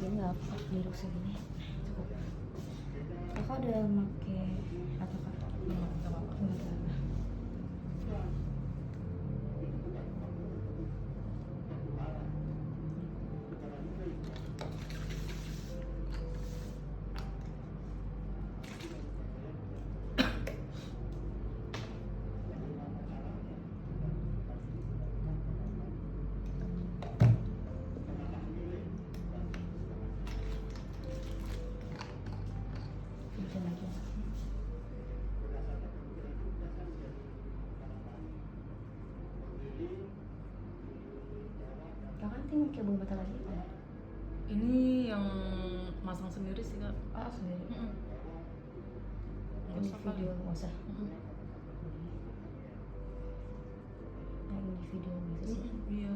nggak apa duduk segini cukup. Kakak udah make apa kak? Nggak apa-apa. Hujan lagi. Kakak nanti pakai bulu mata lagi kan? Ini yang masang sendiri sih kak. Oh sendiri. Nggak Ini usah kali. video nggak usah. Mm-mm. Yang di video nggak usah sih. Iya.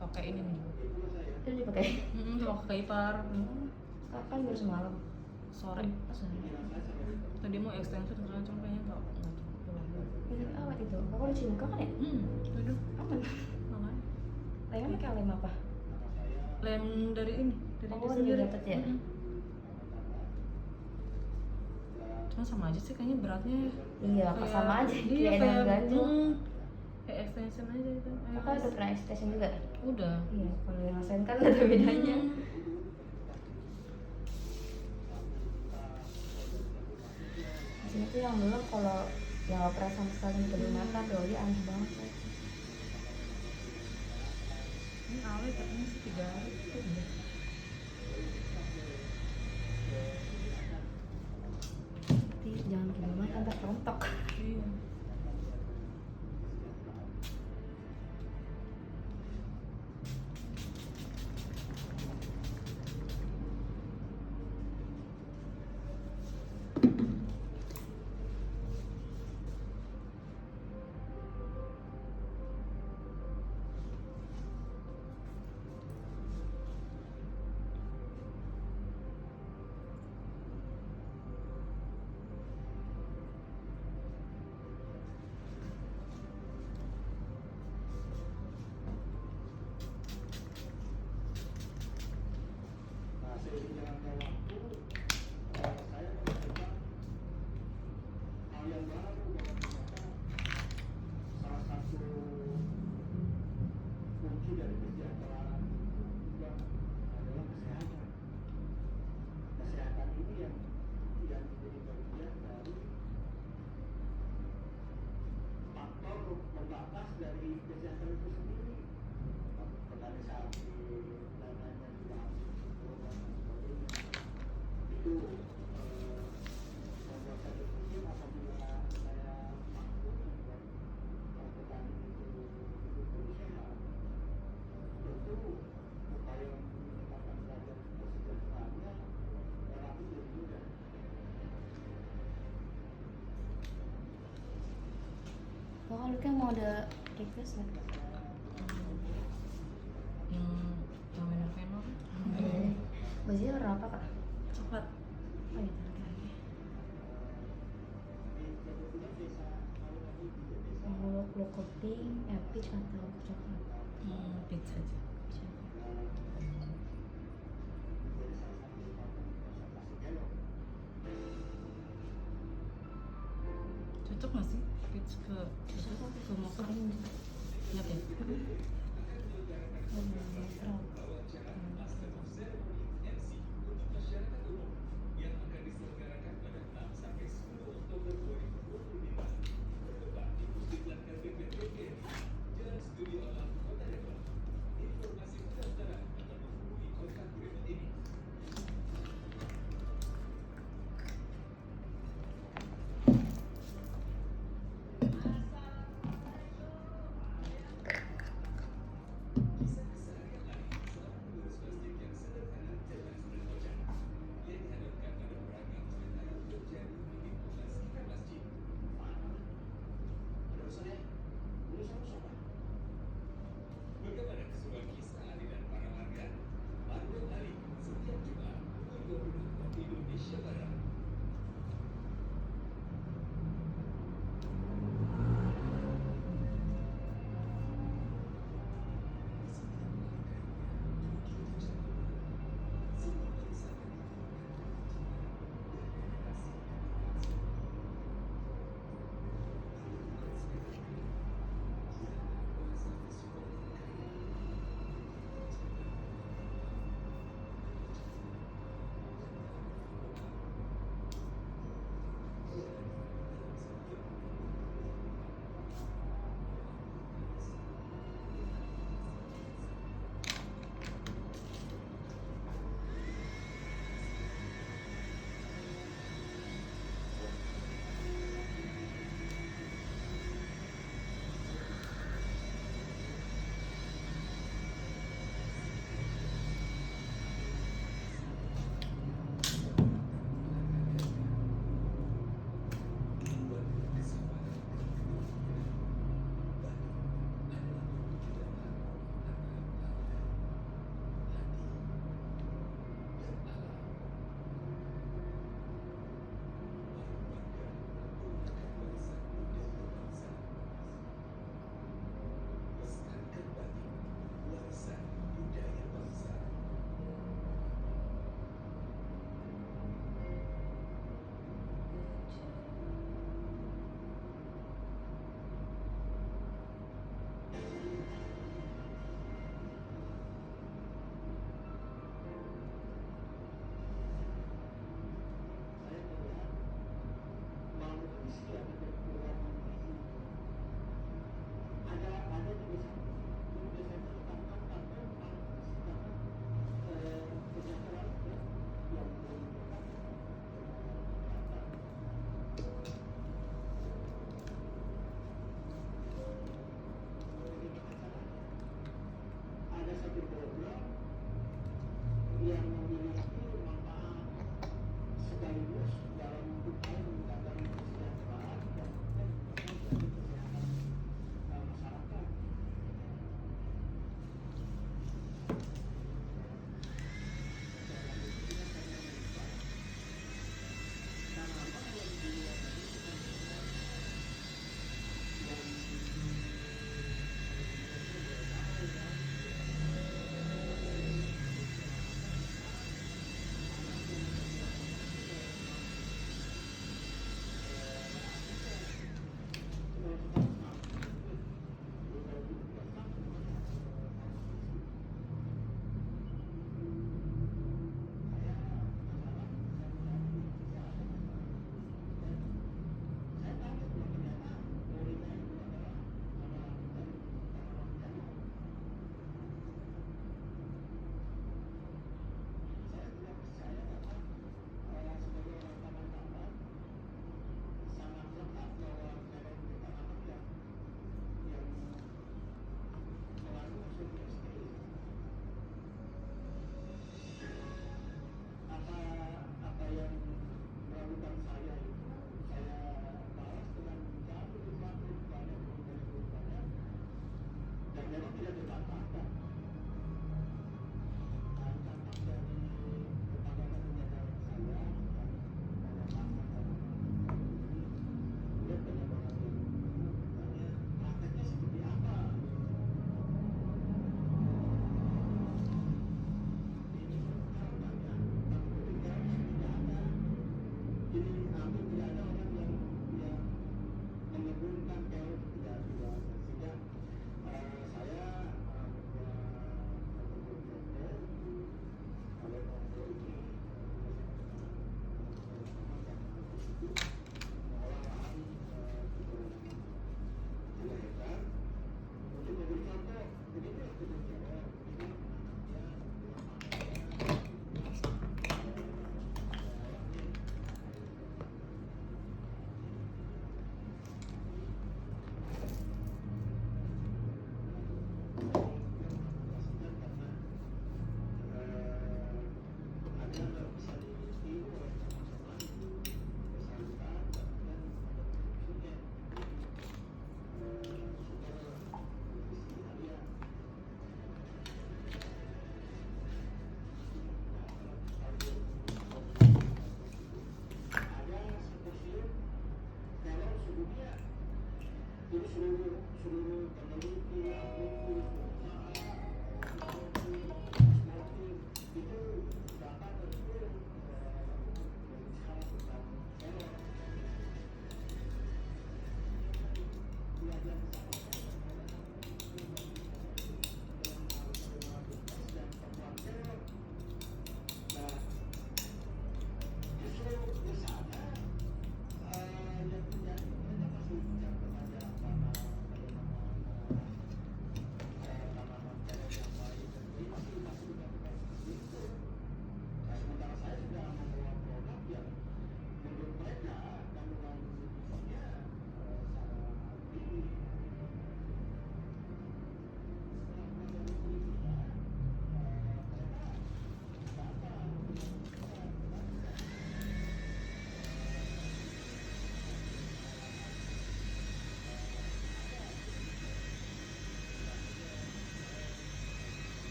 Pakai ini nih. Itu dipakai. Pakai ipar. Kakak kan baru semalam. Sore. Oh, sorry. Tadi mau extension karena cuma kayaknya nggak cukup. Ini awet itu. Kakak udah cium muka kan ya? Aduh. Aman. Makanya. Lemnya pakai lem apa? Lem dari ini, dari Oh, dia dari sendiri. Gatot ya? Cuma sama aja sih kayaknya beratnya. Iya, Kayak- sama aja. Iya, Kayak dengan ganjel. Kayak extension aja itu. Ayo, Kakak Mas. udah pernah extension juga? Udah. Iya, kalau yang ngerasain kan ada bedanya. Di sini tuh yang belum kalau yang nggak pernah sama sekali kedua mata, doi aneh banget. Ini awet katanya sih 3 hari. Tapi jangan kedua mata, ntar kerontok. Iya. Kakak lu kan mau ada request nggak? Yang Menopeno kan? Bajunya warna apa kak? Coklat. Oh iya, lagi. Mau logo pink, peach atau coklat? Pizza aja. Cocok nggak sih peach ke mocha? Lihat ya. Netral.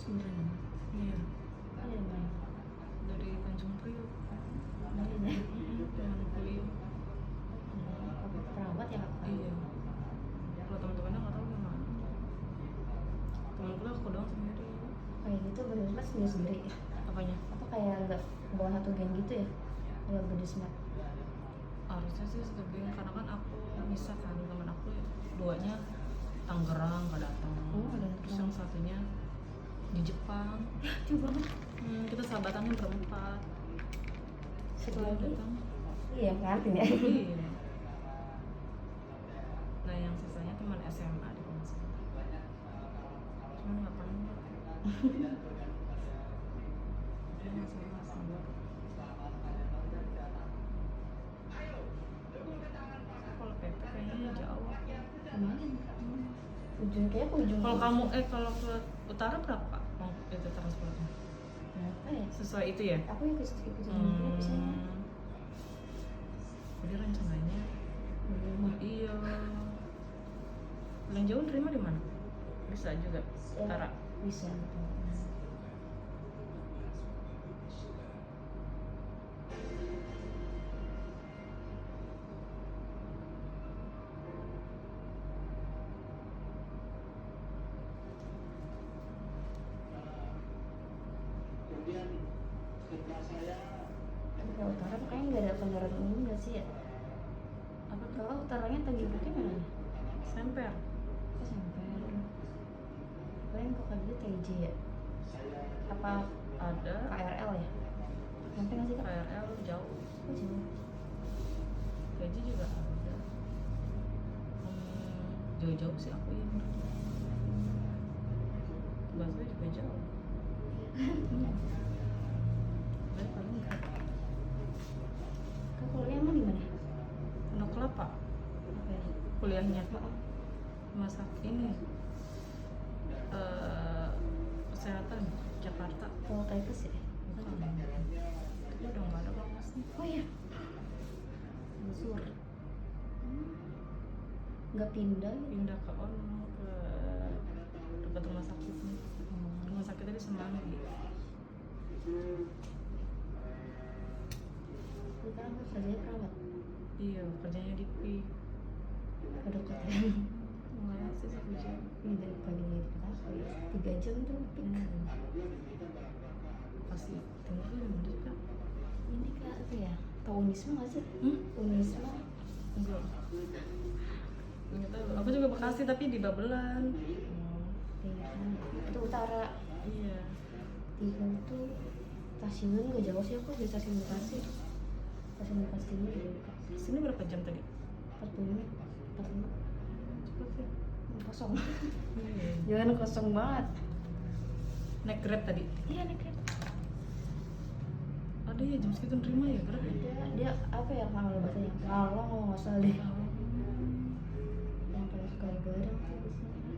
sebenarnya. Iya, Ada yang main. dari Tanjung Priok. Main ya. Teman kuliah. Apa perawat ya kak? Iya. Kalau teman-temannya nggak tahu gimana. Teman kuliah aku doang sendiri. Kayak gitu bener-bener sendiri-sendiri. Apanya? Apa kayak nggak bawa satu geng gitu ya? Kalau berdesmat. Harusnya sih segede, karena kan aku bisa kan teman aku ya, duanya Tangerang nggak datang. Oh, ada Terus yang satunya di Jepang. Coba. Kita sahabatannya berempat. Satu Dia lagi. datang. Iya, ngerti ya. Iya. Nah yang sisanya teman SMA di kelas. Cuman nggak pernah. Dia nggak sama sama. Kalau PP kayaknya jauh. Lumayan. Ujung kayak ke ujung. Kalau kamu kalau ke utara berapa? Oh, itu transportnya. Berapa ya? Sesuai itu ya? Aku ikut juga sana. Jadi rencananya Di rumah. iya. Paling jauh terima di mana? Bisa juga. Utara. Bisa. Tapi kalau utara kayaknya nggak ada kendaraan umum nggak sih ya? Apa tuh? Kalau utaranya Tanjung Priok mana? Semper. Kok sampai? Paling kok kayak gitu TJ ya? Apa Ada. KRL ya? Sampai nggak sih kak? KRL jauh. Oh jauh. Gaji juga ada. Jauh-jauh sih aku yang Baswe juga jauh. Baik paling enggak. Kak kuliah emang di mana? Pondok Kelapa Apa ya? kuliahnya. Masak ini kesehatan Jakarta. Kalau types ya? Bukan. Tapi udah nggak ada kelasnya. Oh iya. Busur. Nggak pindah gitu? Pindah ke ke dekat rumah sakit nih. Rumah sakitnya di Semanggi. Sekarang aku kerjanya perawat. Iya, kerjanya di PI. Kedokter. Lumayan sih 1 jam. Ini dari pagi di apa ya? 3 jam tuh. Pasti tinggal di mana sih, Kak? Ini kak apa ya? Tahu Unisma nggak sih? Hmm? Unisma. Enggak. Nggak tahu. Aku juga Bekasi tapi di Babelan. Di sana. Itu utara. Iya. Tiga itu stasiun gak jauh sih aku di stasiun Bekasi. Stasiun Bekasi ini juga dekat. Sini berapa jam tadi? 40 menit. 45. Cepet ya. Kosong. Iya. Jangan kosong banget. Naik Grab tadi. Iya naik kereta. Ada ya jam segitu nerima ya Grab ya? Dia apa ya kalau bahasanya? Kalau nggak salah deh. Yang paling suka garang sih di sini.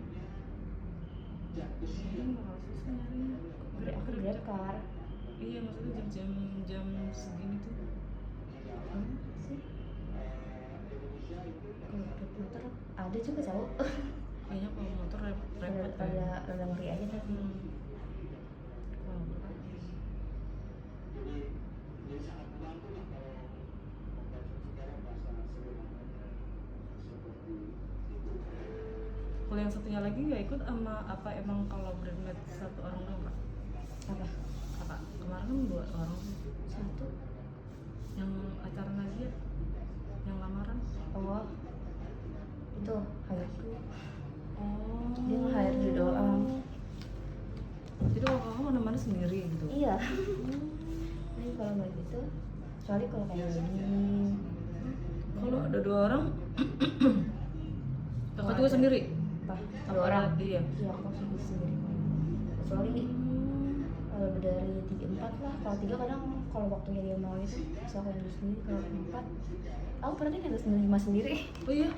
Ini bakal susah nyarinya. Aku Grab car. Iya maksudnya jam segini tuh. Sih. Kalau Grab motor ada juga tahu. Kayaknya kalau motor repot ya. Ada ngeri aja tapi. Kalau Grab. Kalau yang satunya lagi nggak ikut sama apa emang kalau berangkat satu orang doang Kak? Apa? Kakak kemarin kan 2 orang Satu. yang acara lagi ya, yang lamaran. Oh. Itu Hayatu. Oh. Dia nge-hire dia doang. Jadi kalau kamu mana-mana sendiri gitu. Iya. Jadi kalau nggak gitu, kecuali kalau kayak gini. Kalau ada 2 orang, kakak juga sendiri. Apa? Apa 2 orang. Iya. Iya, aku sendiri. Kecuali kalau lebih dari 3-4 lah. Kalau 3 kadang kalau waktunya dia mau itu bisa aku yang sendiri. Kalau 4, aku pernah deh nggak sendiri mas sendiri. Oh iya.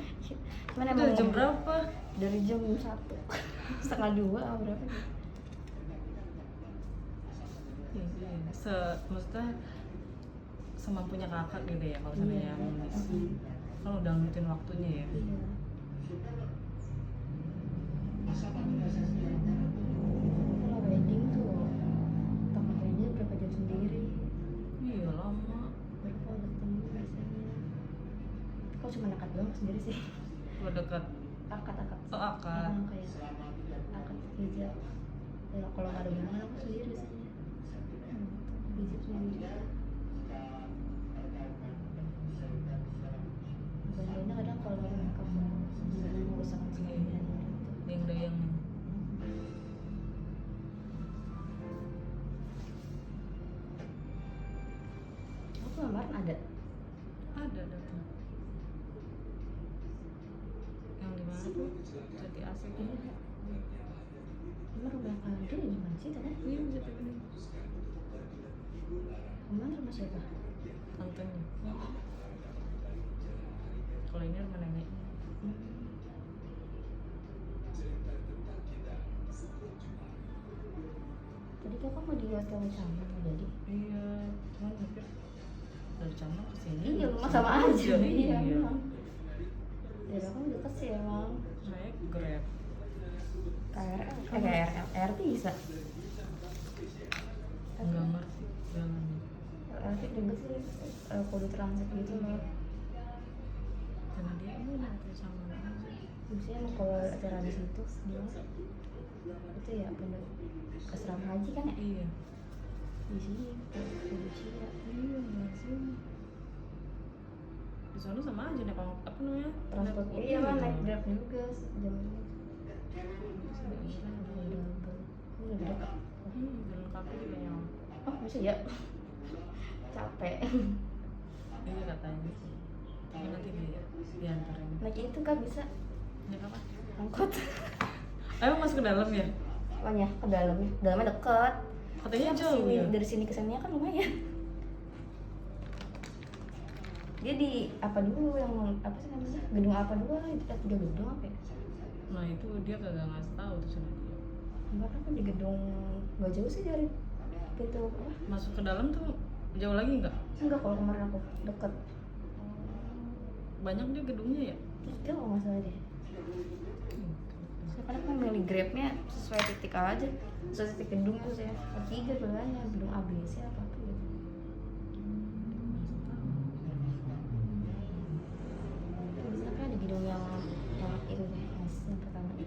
Cuman Itu emang jam berapa? dari jam 1 setengah 2 atau berapa? Iya. Maksudnya semampunya kakak gitu ya kalau misalnya Iya. yang ngisi. Kan udah ngikutin waktunya ya. Iya. Kalau wedding aku sendiri sih. Gue dekat. Akad Oh, akad. kayak akad hijab ya, kalau nggak ada undangan aku sendiri sih hijab sendiri. Bandanya kadang kalau mereka mau usaha sekalian Yang dayang. aku lamaran ada Ada tuh. Yang di mana tuh? Jati Asih. emang rumah Fadil di mana sih tadi? Iya, Jati Bening. Emang rumah siapa? Tantenya. Kalau ini rumah neneknya. Tadi kakak mau di hotel sama mau jadi? Iya, cuman mikir dari Canggu ke sini. Iya rumah sama aja. Iya. Emang. Ya aku deket sih emang. Naik Grab. KRL, KRL bisa. Enggak ngerti jalan. LRT juga sih kode transit gitu loh. Karena dia ini nanti sama aja. Biasanya emang kalau acara di situ dia itu ya bener asrama haji kan ya? Iya. Di sini Indonesia. Iya, nggak sih. Di sana sama aja naik apa namanya? Transport Naik iya kan gitu. naik Grab juga jam ini. Udah dekat. Jalan kaki juga nyawa. Oh bisa ya? Capek. Iya katanya sih. Tapi nanti diantarin. Naik itu kan bisa Naik apa? angkot. Ayo masuk ke dalam ya? Apanya? Ke dalamnya. Dalamnya dekat. Katanya Iya, jauh kesini, ya? dari sini ke sana kan lumayan. Dia di apa dulu yang apa sih namanya? Gedung apa dulu? Itu ada 3 gedung apa ya? Nah itu dia kagak ngasih tahu tuh sama dia. Kemarin kan di gedung nggak jauh sih dari pintu apa? Masuk ke dalam tuh jauh lagi nggak? Enggak, kalau kemarin aku deket. Banyak dia gedungnya ya? 3 kalau nggak salah deh. Saya kadang kan milih Grabnya sesuai titik aja, sesuai titik gedung tuh saya. 3 bilangnya gedung ABC apa apa gitu. Bisa kan ada gedung yang itu deh, yang pertama deh.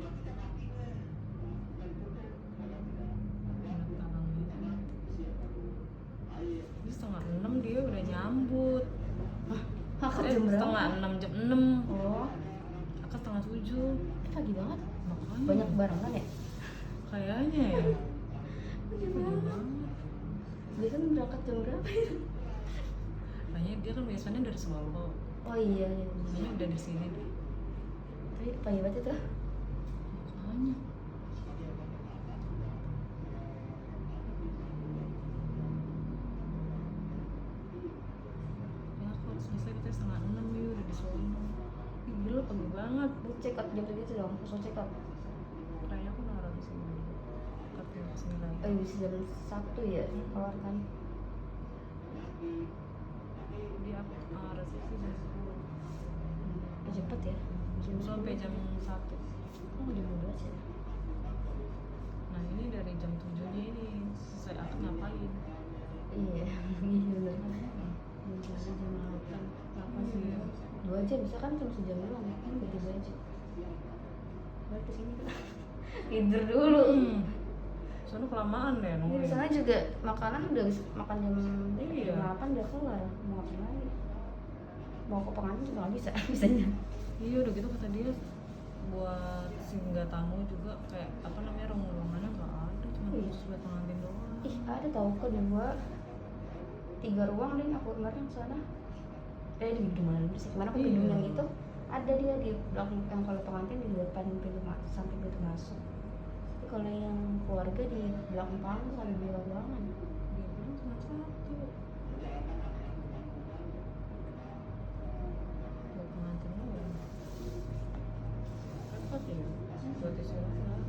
Ini 5:30 dia udah nyambut. Akad jam berapa? 5:30 jam 6. Oh, Akad 6:30. pagi banget. Makanya Banyak barangan ya? kayaknya ya. Pagi Iya banget. banget. Biasanya berangkat jam berapa ya? Kayaknya dia kan biasanya dari Solo. Oh iya, iya. Kayaknya udah di sini deh. Tapi pagi banget itu. Makanya. Ya aku harus selesai kita 5:30 ya udah di Solo. Ih, gila pagi banget. Lu check out jam segitu dong, langsung check out. Kayaknya aku naruh di sini. Tapi di sini lagi. Oh iya, bisa jam 1 ya, keluar kan. Dia resepsi jam 10. Cepet ya. Jam Sampai 10. jam 1. Oh, jam 12 ya. Nah ini dari jam 7 nya ini selesai akad ngapain? Iya, iya bener. Jam 7, jam 8. 8 sih. Iya. 2 jam bisa kan cuma sejam doang, kan ganti baju. Balik ke sini kan. Tidur dulu. Soalnya kelamaan deh Ini di nungguin. sana juga makanan udah makan jam Iya. 8 udah keluar. Mau ngapain lagi? Mau ke pengantin juga nggak bisa, bisanya. Iya udah gitu kata dia buat singgah tamu juga kayak apa namanya ruangannya nggak ada, cuma Iya. khusus buat pengantin doang. Ih, ada tahu kok 2, 3 ruang deh aku kemarin sana. Di gedung mana dulu sih? Kemana ke gedung Iya. yang itu? Ada dia di belakang yang kalau pengantin di depan pintu masuk sampai pintu masuk. Tapi kalau yang keluarga di belakang panggung ada 2 ruangan. Dia bilang cuma 1 buat pengantin doang. Repot ya buat disuruh pulang.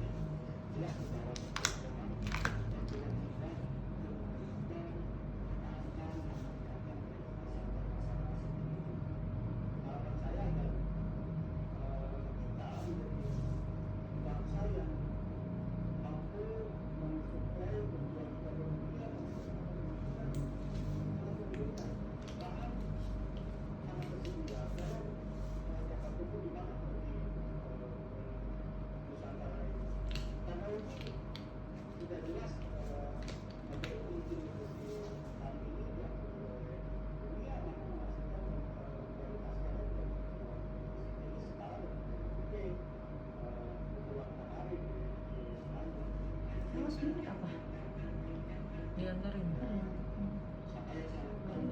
diantarin.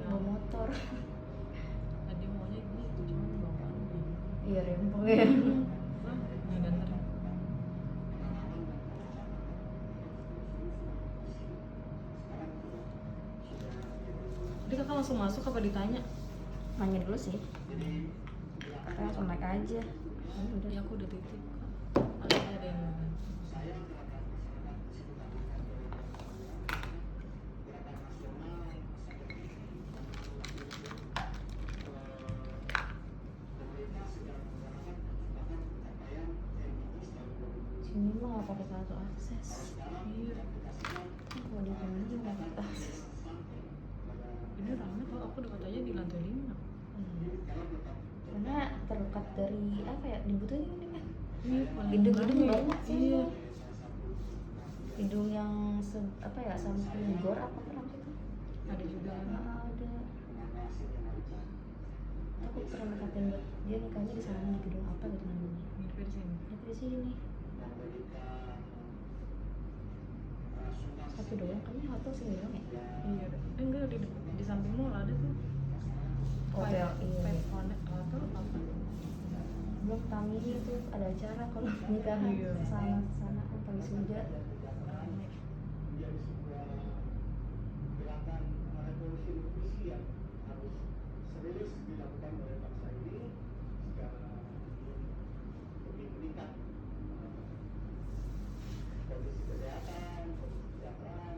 bawa motor. Tadi maunya gitu cuma bawaan Iya rempong ya. Hah? Nggak diantarin. Jadi kakak langsung masuk apa ditanya? Nanya dulu sih. Katanya langsung naik aja. Udah. Ya aku udah titip kak. Ada yang ngomong. Sini mah nggak pakai kartu akses. Iya. Kalau di sini nggak pakai akses. Ini rame kok, aku dekat aja di lantai 5. Karena terdekat dari apa ya, dibutuhin ini kan. Iya, paling Gedung-gedung rame. banyak sih. Iya. Gedung yang apa ya, samping gor apa kan namanya itu? Ada juga kan. Ada. Aku pernah deketin buat dia nikahnya di sana, di gedung apa gitu namanya. Mirip di sini. Tapi di sini. Satu doang, kayaknya hotel sini doang ya. Iya. Enggak di samping mall ada tuh. Hotel, iya. Five Connect atau apa? Belum tahun ini tuh ada acara kalau nikahan Iya. sana kan pagi sudah. Rame. menjadi sebuah gerakan revolusi nutrisi yang harus serius dilakukan oleh bangsa ini secara lebih meningkat kondisi kesehatan, kondisi kesejahteraan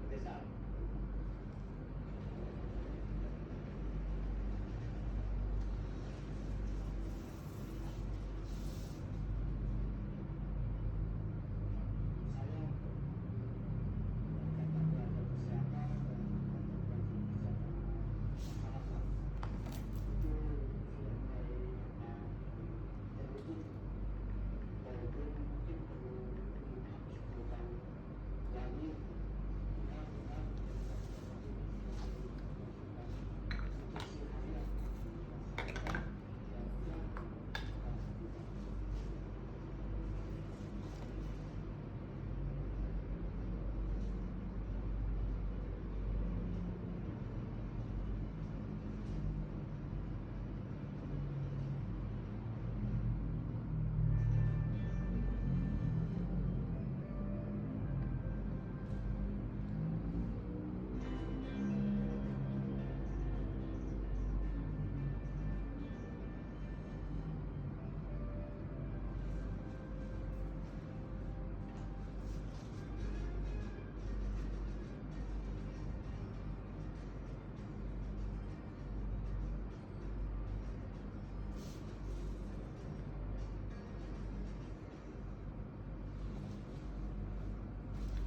pedesaan.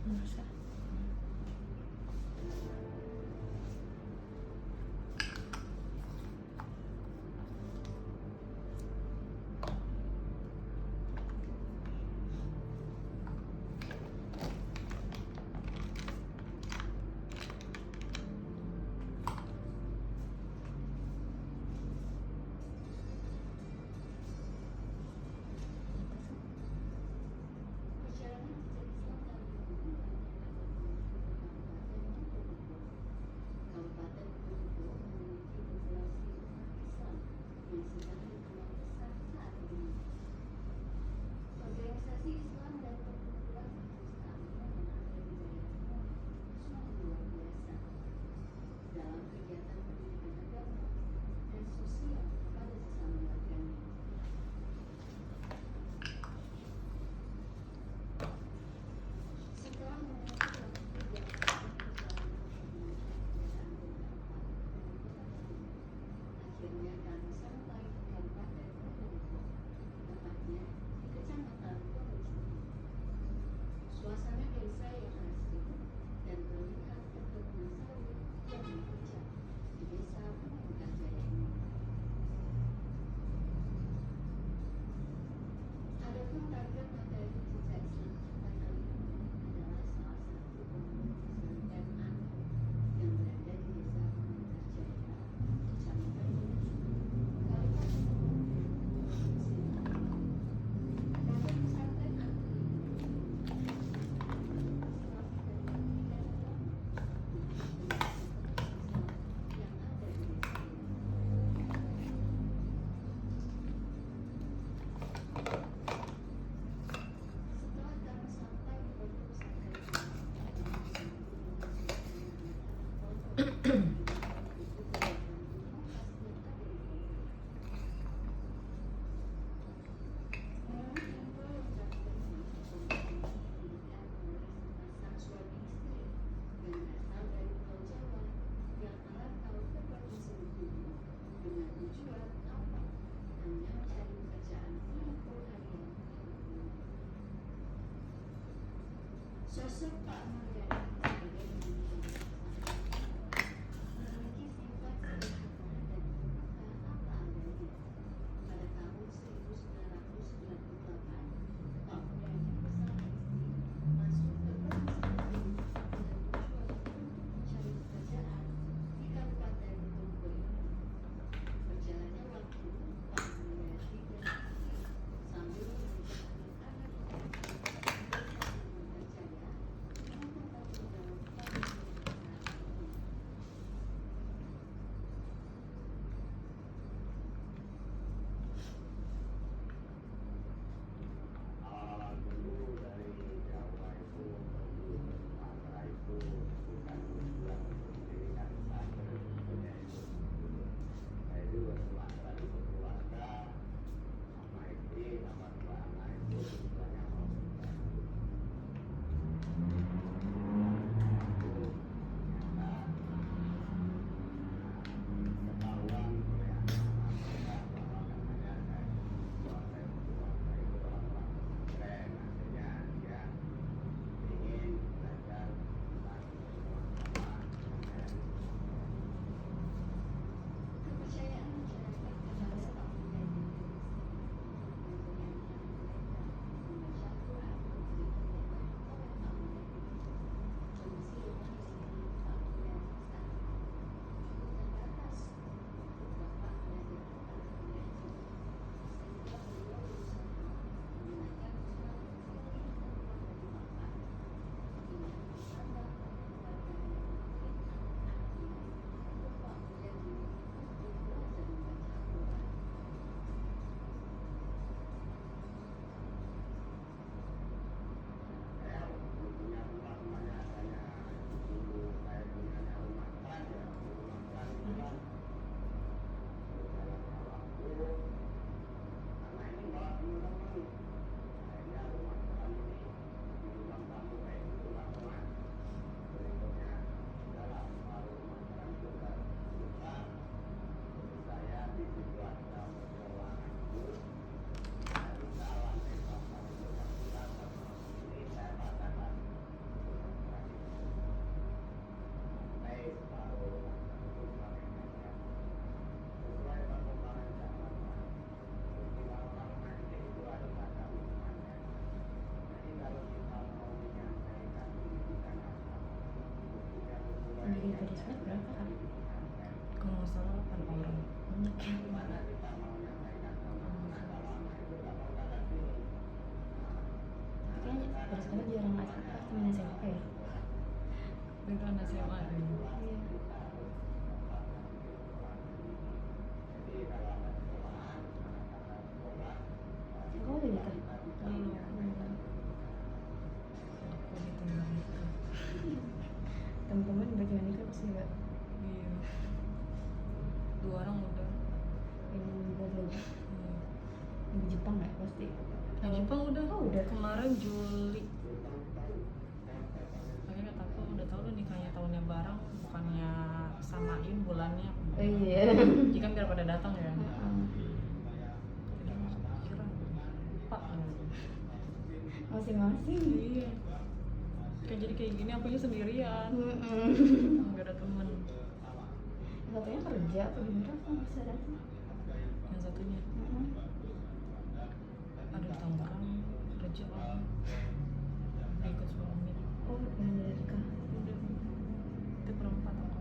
Masa? Awal dulu dari Jawa itu dulu Sumatera itu bukan tujuan untuk mendirikan pesantren sebetulnya itu. Saya juga Sumatera itu keluarga sama istri sama dua anak itu tujuannya mau pesantren. Ketahuan oleh anak-anak mereka bahwa katanya keluarga itu orang-orang pesantren, akhirnya dia ingin belajar tentang semua agama dan saya punya rumah rumahnya hanya dulu saya punya rumah saja rumah kan bilang berjalannya waktu karena ini malah teman-teman akhirnya rumah kami ini di rumah tamu kayak gitu teman berikutnya dalam baru rumah kami juga besar jadi saya di situ ada ruangan itu saya bisa lantai papan itu yang besar sama ini saya katakan lantai separuh rumah kami itu pakai meja sesuai perkembangan zaman Pak. Istilah orang nanti itu harus ada hubungannya. Jadi kalau kita mau menyampaikan pendidikan agama, mestinya sesuai Sendiri dengan tadi snap berapa kan? Kalau nggak salah 8 orang. Banyak ya. gimana kita mau menyampaikan sama anak lama itu kalau kata sini. Kayaknya pada sekarang jarang ngasih pas temen SMP ya. Itu anak SMA dulu. Iya. Jadi kalau ada sekolahan, anak-anak sekolah, Aku udah nikah. Belum. Hmm. Aku ditinggal itu. Temen-temen bagaimana nikah pasti nggak Iya. 2 orang udah. yang gue belum. Iya. Yang di Jepang nggak pasti. Yang Jepang udah. Oh, udah. Kemarin Juli. Makanya kataku udah tahu lu nikahnya tahunnya bareng, bukannya samain bulannya. Oh iya. Jadi kan biar pada datang ya. Heeh. Jadi masuk pikiran. Pak. Masing-masing. Iya. Kayak jadi kayak gini akunya sendirian. Nggak ada temen. Satunya kerja apa gimana apa bisa datang. Yang satunya ada di Tangerang kerja kan. Dia ikut suami. Oh, yang dari nikah. Udah. Itu perempat aku.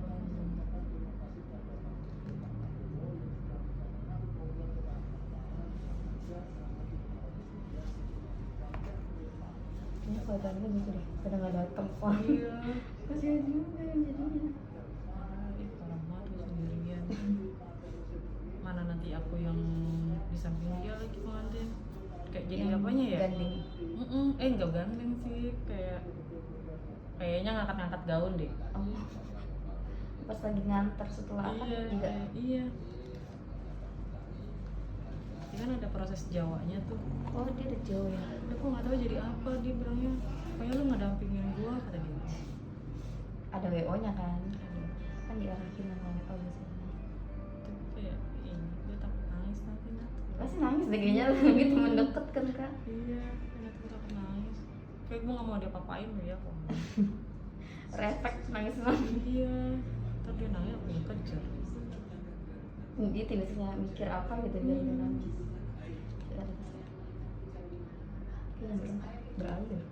Ini kelihatan gue gitu deh, pada nggak datang kok. Iya. Kasihan juga yang jadinya. Ih, parah banget lu sendirian. Mana nanti aku yang di samping dia lagi pengantin. Kayak jadi Yang apanya ya? Gandeng. Enggak gandeng sih, kayaknya ngangkat-ngangkat gaun deh. Oh. Pas lagi nganter setelah akad Iya, juga. iya. Ini kan ada proses Jawanya tuh. Oh, dia udah jauh ya. Udah gua nggak tahu jadi apa, dia bilangnya pokoknya lu nggak dampingin gua kata dia. Ada WO-nya kan. Kan diarahin sama WO biasanya. Tapi kayak ini dia takut nangis nanti nak. Pasti nangis deh kayaknya lagi temen deket kan kak. Iya, aku takut nangis. kayak gue nggak mau dia papain ya kok. Refleks nangis. Iya, ntar dia nangis aku yang kejar. Gitu misalnya mikir apa gitu biar dia nangis. Kayak beralih.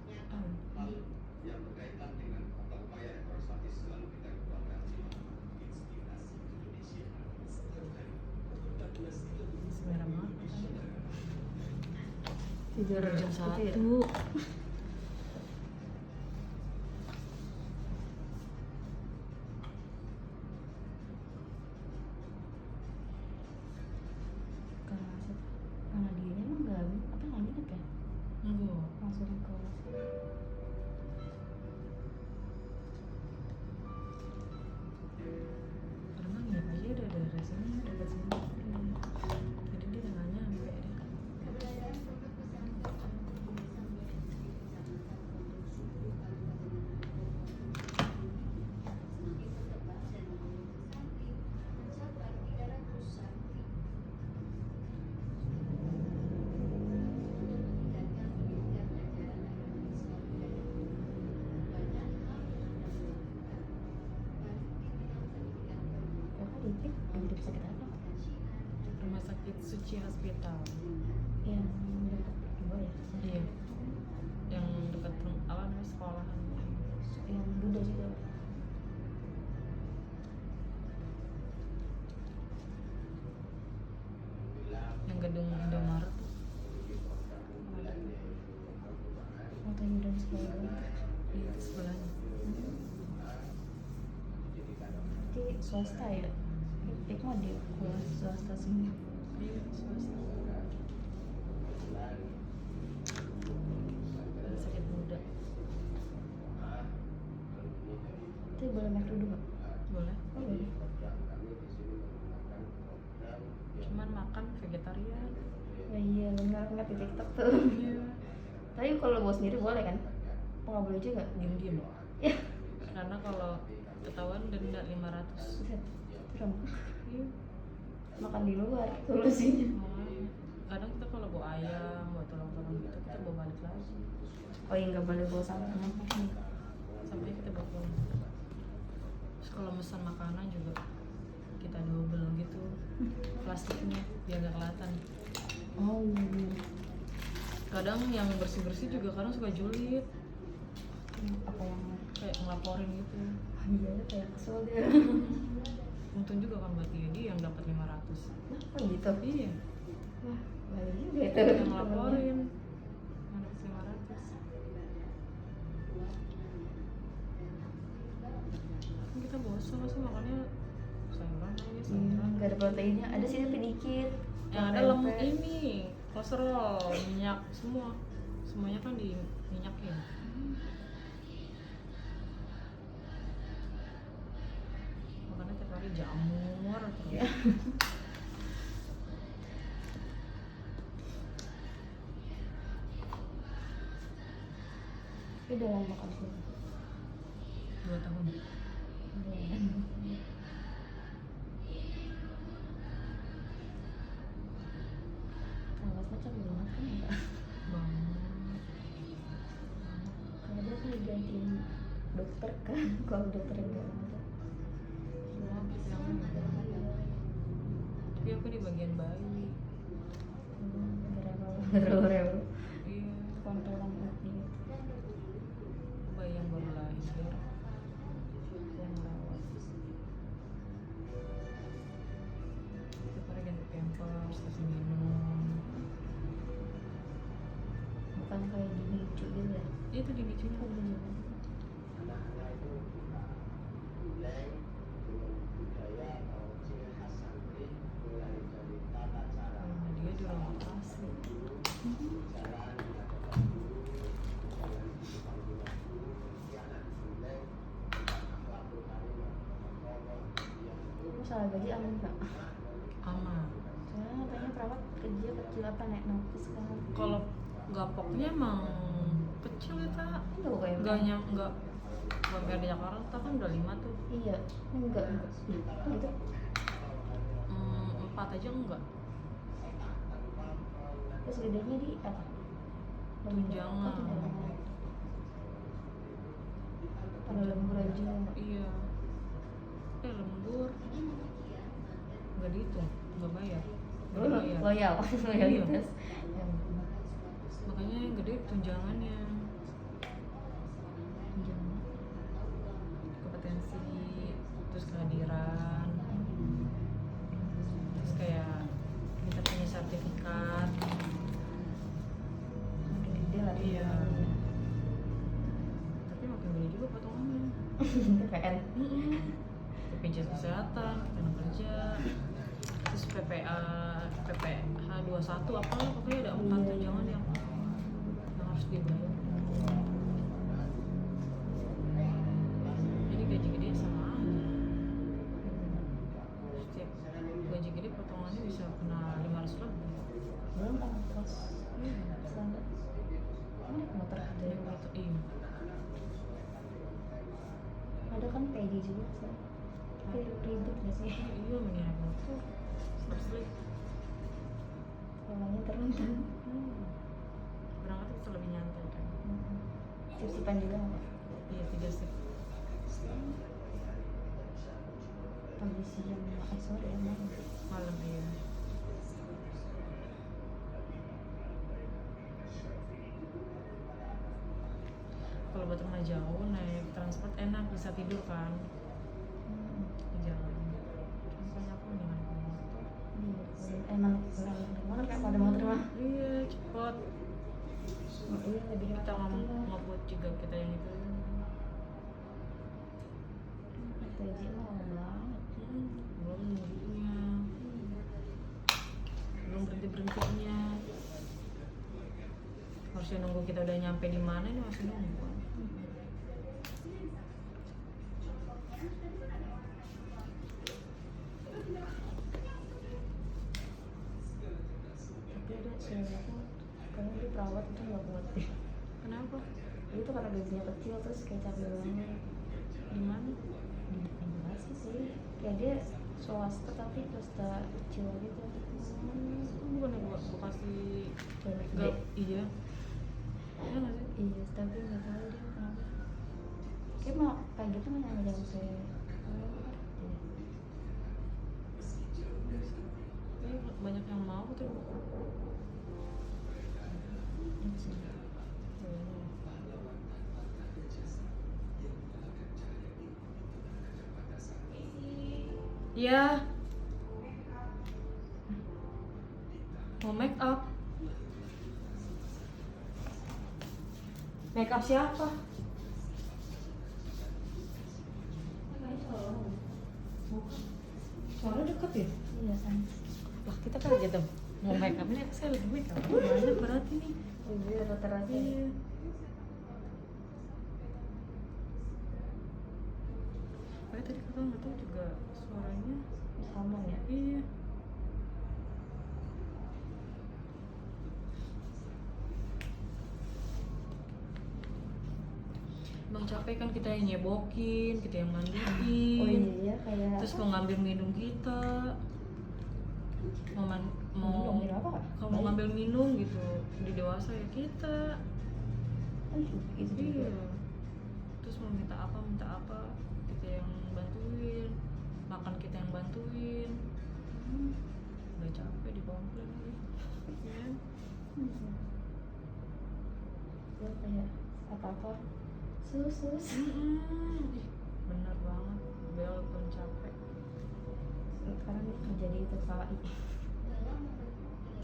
yang berkaitan dengan upaya reforestatif selalu kita kembangkan inspirasi Indonesia. Semerah banget. Jujur Jam itu ya. 1. Karena dia emang nggak apa nggak nginep ya, Enggak. langsung ke Karena nginep aja udah dari sini, dekat sini. Jadi dia nggak nyampe deh. apa dikit hidup sakit apa Rumah sakit Suci Hospital. yang dekat dua ya, Iya. Yang dekat apa namanya sekolahan. yang Buddha juga. Yang gedung Indomaret tuh. Fotonya dari sekolah dulu. Iya, di sebelahnya. Berarti swasta ya, Ipik mah di kelas swasta semua. Iya, swasta. Rumah sakit muda. Itu boleh make dulu nggak? Boleh. Oh boleh. Cuman makan vegetarian. Oh iya benar ngeliat di TikTok tuh. Iya. Tapi kalau bawa sendiri boleh kan? Apa nggak boleh juga? Diem-diem. Ya. Karena kalau ketahuan denda 500. Buset, serem. Iya. Makan di luar solusinya. Makanya. Kadang kita kalau bawa ayam, bawa tulang-tulang gitu, kita bawa balik lagi. Oh iya nggak boleh bawa sampah. Sampai kita bawa pulang. Terus kalau pesan makanan juga kita double gitu plastiknya biar nggak kelihatan. Oh iya. Kadang yang bersih-bersih juga kadang suka julid, Apa yang kayak ngelaporin gitu. iya kayak kesel dia. Untung juga kan buat dia yang dapat 500. Oh gitu. Iya, Wah boleh juga itu. yang ngelaporin yang dapat 500. Kan kita bosan sih makannya sayuran aja, sayuran. Nggak ada proteinnya. Ada sih tapi dikit. Yang ada Tempe. lemak ini, kolesterol, minyak semua. Semuanya kan di minyakin. Makanya tiap hari jamur terus. Ya. Tapi udah lama kan sih. 2 tahun. Kalau macam belum makan ya. Bangun. Kalau dia kan digantiin dokter kan. Kalau dokter enggak ada. Tapi aku di bagian bayi. Rewel. Iya, Kontrolan hati. bayi yang baru lahir. Yang merawat. Tiap hari ganti pampers, kasih minum. Bukan kayak di lucu gitu ya. Itu di bicin. Anak-anak itu mulai dengan budaya atau ciri khas santri mulai dari tata cara Karena dia di ruang operasi. jalan menghadapan guru, jalan di panggilan guru, kemudian mulai tentang akhlakul karimah, Allah, yang itu Masalah gaji aman nggak? Aman. Soalnya katanya perawat kerja kecil apa naik nafis kan? Kalau gapoknya emang kecil ya tak? Enggak kayak Enggak kayak di Jakarta kan udah 5 tuh. Iya, enggak. Gitu. 4 aja enggak. Terus gedenya di apa? Tunjangan. Oh, tunjangan. lembur aja. Iya. Lembur. Nggak dihitung, nggak bayar. Nggak bayar. Loyal, loyalitas. Ya, Makanya yang gede tunjangannya. jangan. Kompetensi, terus kehadiran, terus kayak kita punya sertifikat. Makin gede lah. Iya. Tapi makin gede juga potongannya. PPN. BPJS kesehatan, tenaga kerja, terus PPH 21 apalah, pokoknya ada 4 Iya. tunjangan yang harus dibayar. Jadi gaji gede sama aja. Setiap gaji gede potongannya bisa kena 500 lebih. Belum kan kos Iya. standar. Naik motor gede. Naik motor, iya. Ada kan PD juga sih. Tapi ribet gak sih? Iya, mending naik motor. Slip-slip. Polanya teruntung. Berangkat bisa lebih nyantai kan. Sip-sipan juga nggak? Iya, 3 sip. Pagi siang sore ya malam. Malam, iya. Kalau buat rumah jauh naik transport enak, bisa tidur kan di jalan. Makanya aku mendingan naik motor. Iya, emang mana kayak pada motor mah. Iya, cepet. Oh, iya lebih Kita hemat ngebut juga kita yang itu. PJ mah lama banget. Belum nunggunya, belum berhentinya. Harusnya nunggu kita udah nyampe di mana, ini masih nunggu. Tapi ada cewek aku kayaknya dia perawat itu nggak kuat deh. Kenapa? Itu karena gajinya kecil terus kayak capek banget. Di mana? Di Bekasi sih. Ya dia swasta tapi swasta kecil gitu. Bukan yang Bekasi. Banyak Gak, gede. iya. Iya nggak sih? Iya, tapi nggak tahu dia kenapa. Kayak mau kayak gitu mah nggak nyampe. Iya, banyak yang mau tuh. Iya. Mau make up. Make up siapa? Suara deket ya? Iya kan. Lah kita kan aja dong. Mau make up ini saya lagi make up. Banyak berarti nih. Iya rata-rata. Iya. Kayak tadi kakak nggak tahu juga suaranya. Sama ya. Iya. Emang capek kan kita yang nyebokin, kita yang mandiin. Oh iya kayak. Terus mau ngambil minum kita. Mau Minum apa Kak? kalau mau ngambil minum gitu di dewasa ya kita. Gitu Iya. juga. Terus mau minta apa kita yang bantuin, makan kita yang bantuin. Udah capek dikomplain lagi. Ya. Dia kayak apa-apa sus. Ih, bener banget. Bel pun capek. Sekarang kerja di TKI.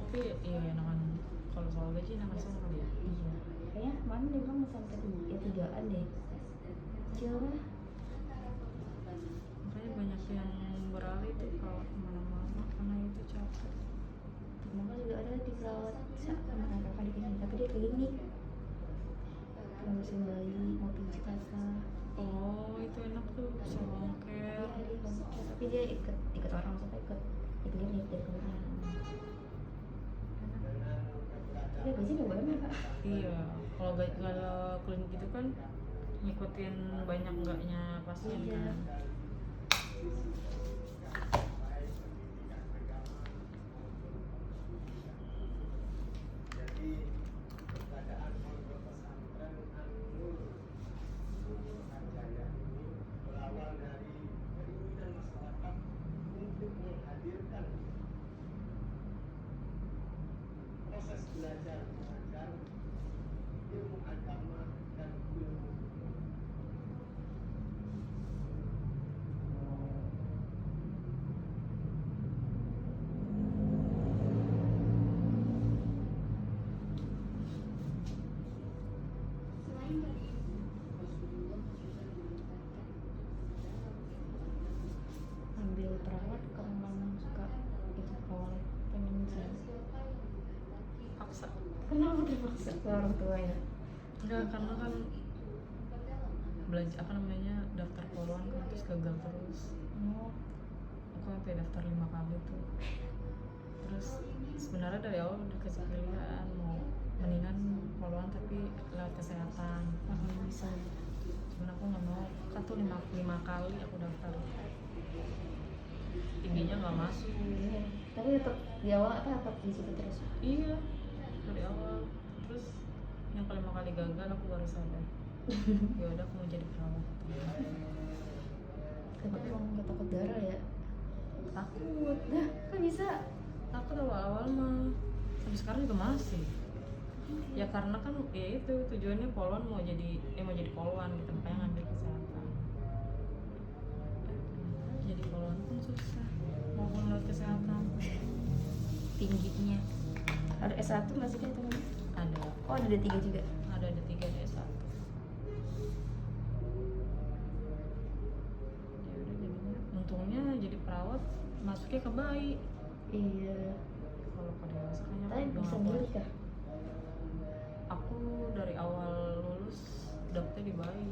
Tapi iya enakan kalau soal gaji enakan sama kali ya. Iya. Kayaknya kemarin dia bilang sampai ya 3-an deh. Kecil lah. Makanya banyak yang beralih tuh kalau kemana-mana karena itu capek. Mama juga ada di perawat sama kakak di sini, tapi dia klinik. Ngurusin bayi, mau pijit apa. Oh itu enak tuh sama Iya, care. dia klinik. Tapi dia ikut orang maksudnya ikut di klinik dari klinik. Dia gaji nggak banyak Kak. Iya, kalau klinik gitu kan ngikutin banyak enggaknya pasien Iya. kan. Jadi keadaan pondok pesantren An-Nur Jaya dipaksa ke orang tuanya. Enggak, karena kan belajar daftar poluan kan terus gagal terus. Oh, Aku sampai daftar 5 kali tuh. Terus sebenarnya dari awal udah dikasih pilihan mau mendingan poluan tapi lewat kesehatan. bisa. Cuman aku nggak mau, kan tuh 5 kali aku daftar, tingginya nggak masuk. Iya. Tapi tetap di awal apa di situ terus. Iya, dari awal. Terus yang kelima kali gagal aku baru sadar. Ya udah aku mau jadi perawat. Tapi emang nggak takut darah ya? Takut, Dah, kan bisa. takut awal-awal mah. Sampai sekarang juga masih. Ya karena kan ya itu tujuannya poluan mau jadi poluan gitu, makanya ngambil kesehatan. Jadi poluan pun susah, maupun lewat kesehatan. Tingginya. Ada S1 nggak sih itu? Ada, Oh, ada D3 juga. ada 3 ada S1. Ya udah jadinya, untungnya jadi perawat masuknya ke bayi. Iya. Kalau ke dewasa kayaknya Tapi udah bisa nggak milih boleh. kah? Aku dari awal lulus dapetnya di bayi.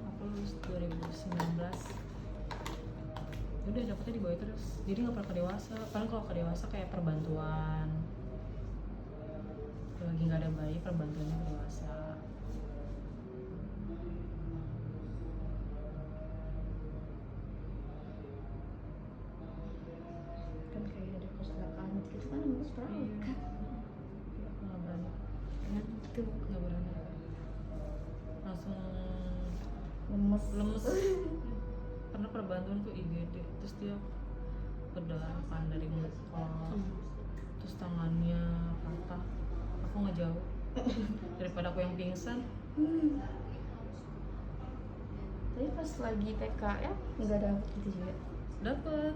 Aku lulus 2019. Udah dapetnya di bayi terus. Jadi nggak pernah ke dewasa. Paling kalau ke dewasa kayak perbantuan. Kalau lagi nggak ada bayi, perbantuannya ke dewasa. Kan kayak ada kecelakaan gitu kan harus perawat Iya. kan. Aku nggak berani. Gitu. Nggak berani. Langsung Lemes. Karena perbantuan tuh IGD, terus dia berdarah kan dari muka, terus tangannya patah. Aku ngejauh daripada aku yang pingsan. Tapi pas lagi PKM nggak ada gitu juga. Dapet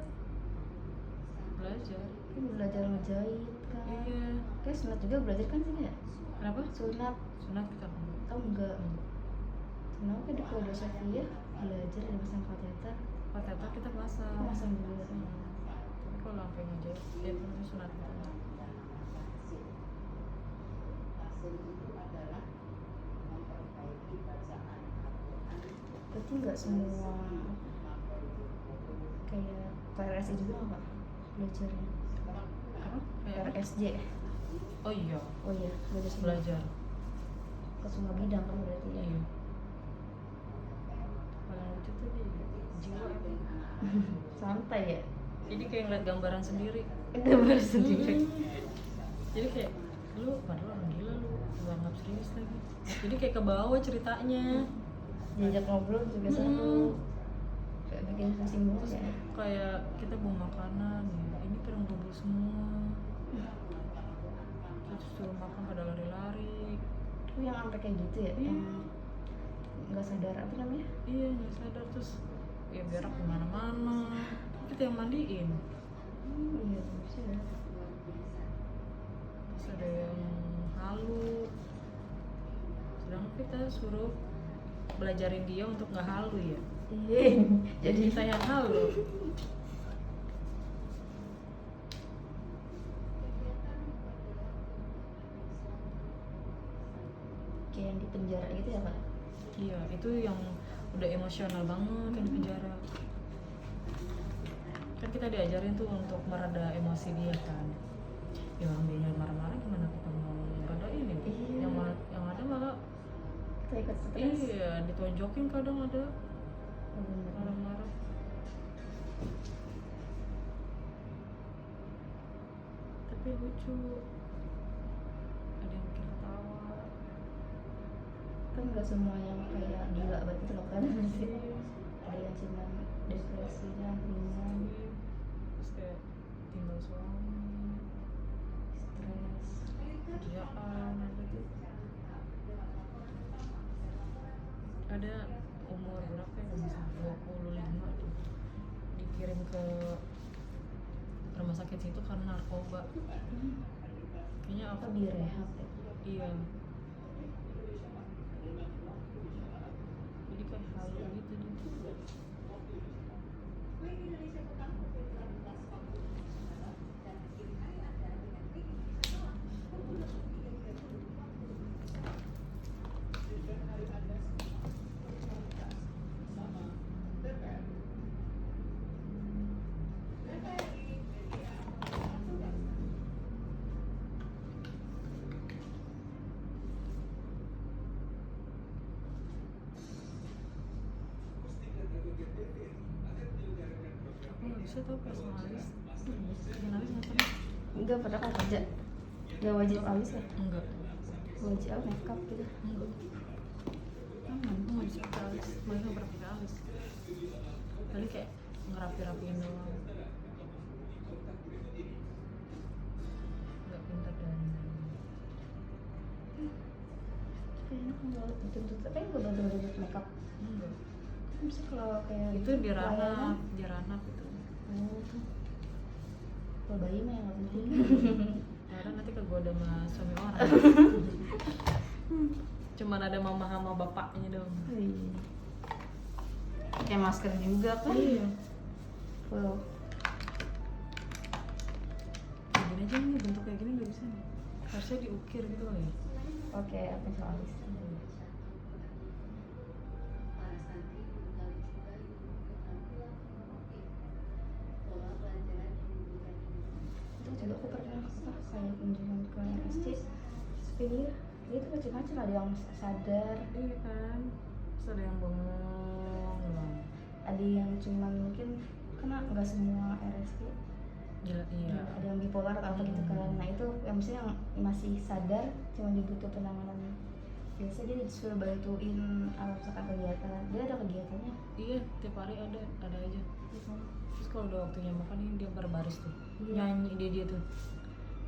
belajar. Kan belajar ngejahit kan. Iya. Kayak sunat juga belajar kan sih ya? Kenapa? Sunat. Sunat kita kan. Oh enggak. Kenapa di Keluarga Sofia belajar ada pasang kateter? Kateter kita pasang. Pasang juga. Tapi kalau sampai ngejahit, ya itu sunat kita. Berarti nggak semua kayak PRSI juga nggak belajarnya? Apa? Kayak apa? PRSJ. Oh iya, Oh iya, belajar semua. belajar. Ke semua bidang kan berarti ya. Iya. Paling lucu tuh di jiwa emang. Santai ya. Jadi kayak ngeliat gambaran sendiri. Gambar sendiri. Jadi kayak lu padahal orang gila, lu anggap serius lagi. Jadi kayak ke bawah ceritanya. Diajak ngobrol juga seru. Kayak bikin pusing banget ya. Kayak kita bawa makanan ya, ini pada ngobrol semua. Terus suruh makan pada lari-lari. Oh, yang sampai kayak gitu ya? Iya. Yang nggak sadar apa namanya? Iya, nggak sadar terus ya berak kemana-mana. Kita yang mandiin. Iya, bisa ya. Terus ada yang halu. Sedangkan kita suruh belajarin dia untuk nggak halu ya. Iya. Jadi kita yang halu. Kayak yang di penjara gitu ya, Kak? Iya, itu yang udah emosional banget yang di penjara. Kan kita diajarin tuh untuk mereda emosi dia kan. Ya orang dia marah-marah gimana kita mau meredain ya? Iya. Yang ada malah Kita ikut stres. iya ditonjokin kadang ada Oh, bener. marah-marah. Tapi lucu. Ada yang bikin ketawa. Kan nggak semua yang kayak gila banget itu loh kan pasti. Ada yang cuma depresinya ringan, Terus kayak tinggal suami, stres. kerjaan apa tuh. Ada umur berapa ya, bisa 25 tuh dikirim ke rumah sakit situ karena narkoba. Kayaknya Apa aku di rehab ya? iya. Jadi kayak halu gitu dia. bisa tuh pasang alis. Bikin alis nggak pernah. Enggak, padahal kan kerja nggak wajib alis ya, Enggak. wajib makeup gitu. Enggak. Aku nggak bisa pakai alis. Malah nggak pernah pakai alis. Kali kayak ngerapi-rapiin doang. Nggak pintar dan Kayaknya kalau tutup tapi gue bantu makeup. enggak. Bisa kalau kayak Itu di layanan. ranah itu. Oh, kalau bayi mah yang nggak penting. Karena nanti kegoda sama suami orang. Cuman ada mama sama bapaknya dong. Wih. Kayak masker juga kan. Iya. Wow. Kayak gini aja nih, bentuk kayak gini nggak bisa nih. Harusnya diukir gitu loh ya. Oke, apa yang soal alis? Itu juga aku pernah kayak kunjungan ke RSC. Ini itu macam-macam, ada yang sadar, Iya kan. Terus ada yang bengong doang. ada yang cuman mungkin karena nggak semua RSC. Gila, iya. Ada yang bipolar atau apa gitu kan. Nah itu yang maksudnya yang masih sadar cuma dibutuh penanganan. Biasa dia disuruh bantuin misalkan kegiatan, dia ada kegiatannya Iya, tiap hari ada aja. gitu. Terus kalau udah waktunya makan ini dia berbaris tuh. Iya. Nyanyi dia tuh.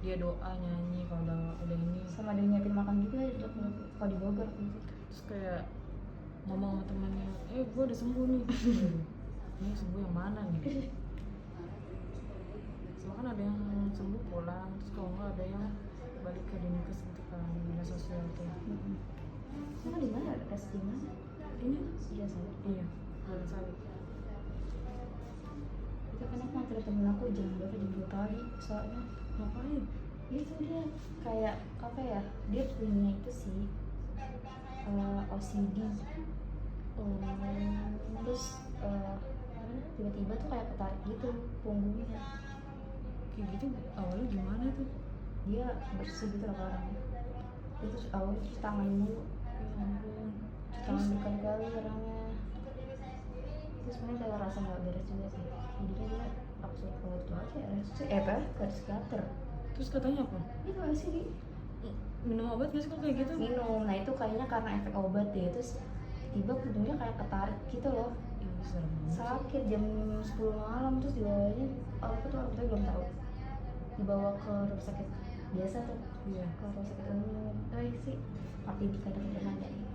Dia doa nyanyi kalau udah ini. Sama dia nyiapin makan juga kalau di Bogor gitu. Terus kayak ngomong sama temannya, gue udah sembuh nih. Ini sembuh yang mana nih? Soalnya kan ada yang sembuh pulang, terus kalau nggak ada yang balik ke dinkes gitu kan, dinas sosial tuh. Sama di mana tes di mana? Ini? Iya saya. Iya, Bulan Sawit. Itu kan aku nganterin temen aku jam berapa, jam 2 pagi soalnya. Ngapain? Itu dia kayak apa ya? Dia punya itu sih OCD. Terus tiba-tiba tuh kayak ketarik gitu punggungnya. Kayak gitu awalnya gimana tuh? Dia bersih gitu loh orangnya. Dia terus awalnya cuci tangan mulu. Ya ampun. Cuci tangan berkali-kali orangnya. Terus sebenarnya kayak rasa nggak beres juga sih. Jadinya dia aku suruh ke itu aja ya, ke psikiater. Terus katanya apa? Itu gak sih Minum obat nggak sih kalau kayak gitu? minum. Nah itu kayaknya karena efek obat deh. Terus tiba punggungnya kayak ketarik gitu loh. Ih, serem banget. Sakit jam 10 malam. Terus dibawanya aku tuh orang tua belum tahu, dibawa ke rumah sakit biasa tuh, Iya. ke rumah sakit umum. Sih tapi kadang-kadang nanya nih,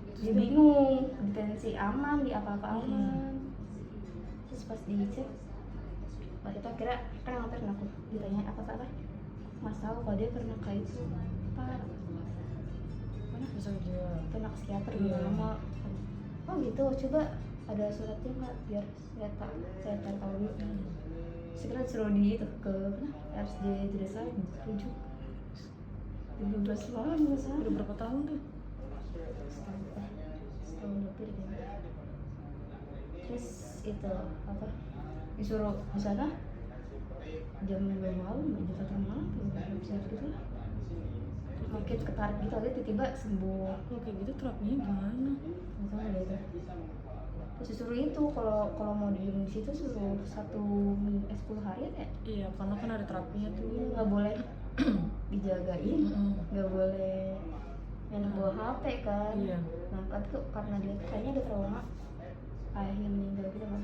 Terus dia dia- bingung di tensi aman, di apa-apa aman. Terus pas dicek waktu itu akhirnya kan nganterin aku, ditanya apa salah, mas tahu kalau dia pernah kayak itu apa, Bisa jiwa. pernah ke psikiater Iya. udah lama. Oh gitu, coba ada suratnya nggak biar saya tahu dulu. Segera disuruh di itu ke RSJ Desa rujuk 2012 malam nggak salah. Udah berapa tahun tuh? Setahun lebih deh. Terus itu apa, disuruh di sana jam 2 malam, jam 1 malam bisa gitu lah, makin ketarik gitu aja tiba-tiba sembuh. Kalau kayak gitu terapinya gimana? Nggak tahu deh itu. Terus disuruh itu kalau mau diem di situ suruh 10 hari ya. Iya, karena kan ada terapinya tuh. Nggak boleh dijagain, Mm-mm. nggak boleh main bawa HP kan. Iya. Nah kan tuh karena dia tuh kayaknya ada trauma ayahnya meninggal gitu kan.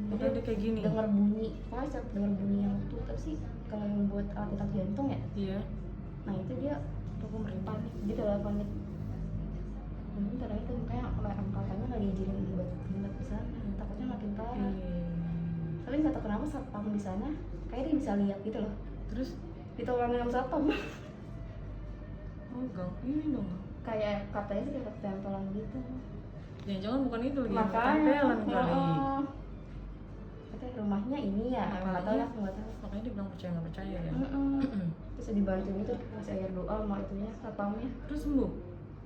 Makanya dia kayak gini. Dengar bunyi, pokoknya setiap dengar bunyi yang tutup sih kalau yang buat alat detak jantung ya. Iya. Nah itu dia Aku merintah. panik gitu lah, panik. Karena itu makanya katanya nggak diizinin buat pindah ke sana, takutnya makin parah. Tapi nggak tahu kenapa satpam di sana kayak dia bisa lihat gitu loh, Terus? ditolongin sama satpam. Oh, gang ini dong. Kayak katanya sih kayak ketempelan gitu. Jangan-jangan bukan itu lagi. Makanya Ketempelan kali. Katanya rumahnya ini ya, nggak tahu lah, aku nggak tahu. Makanya dia bilang percaya nggak percaya ya. Terus dibantu gitu, kasih air doa sama itunya satpamnya. Terus sembuh.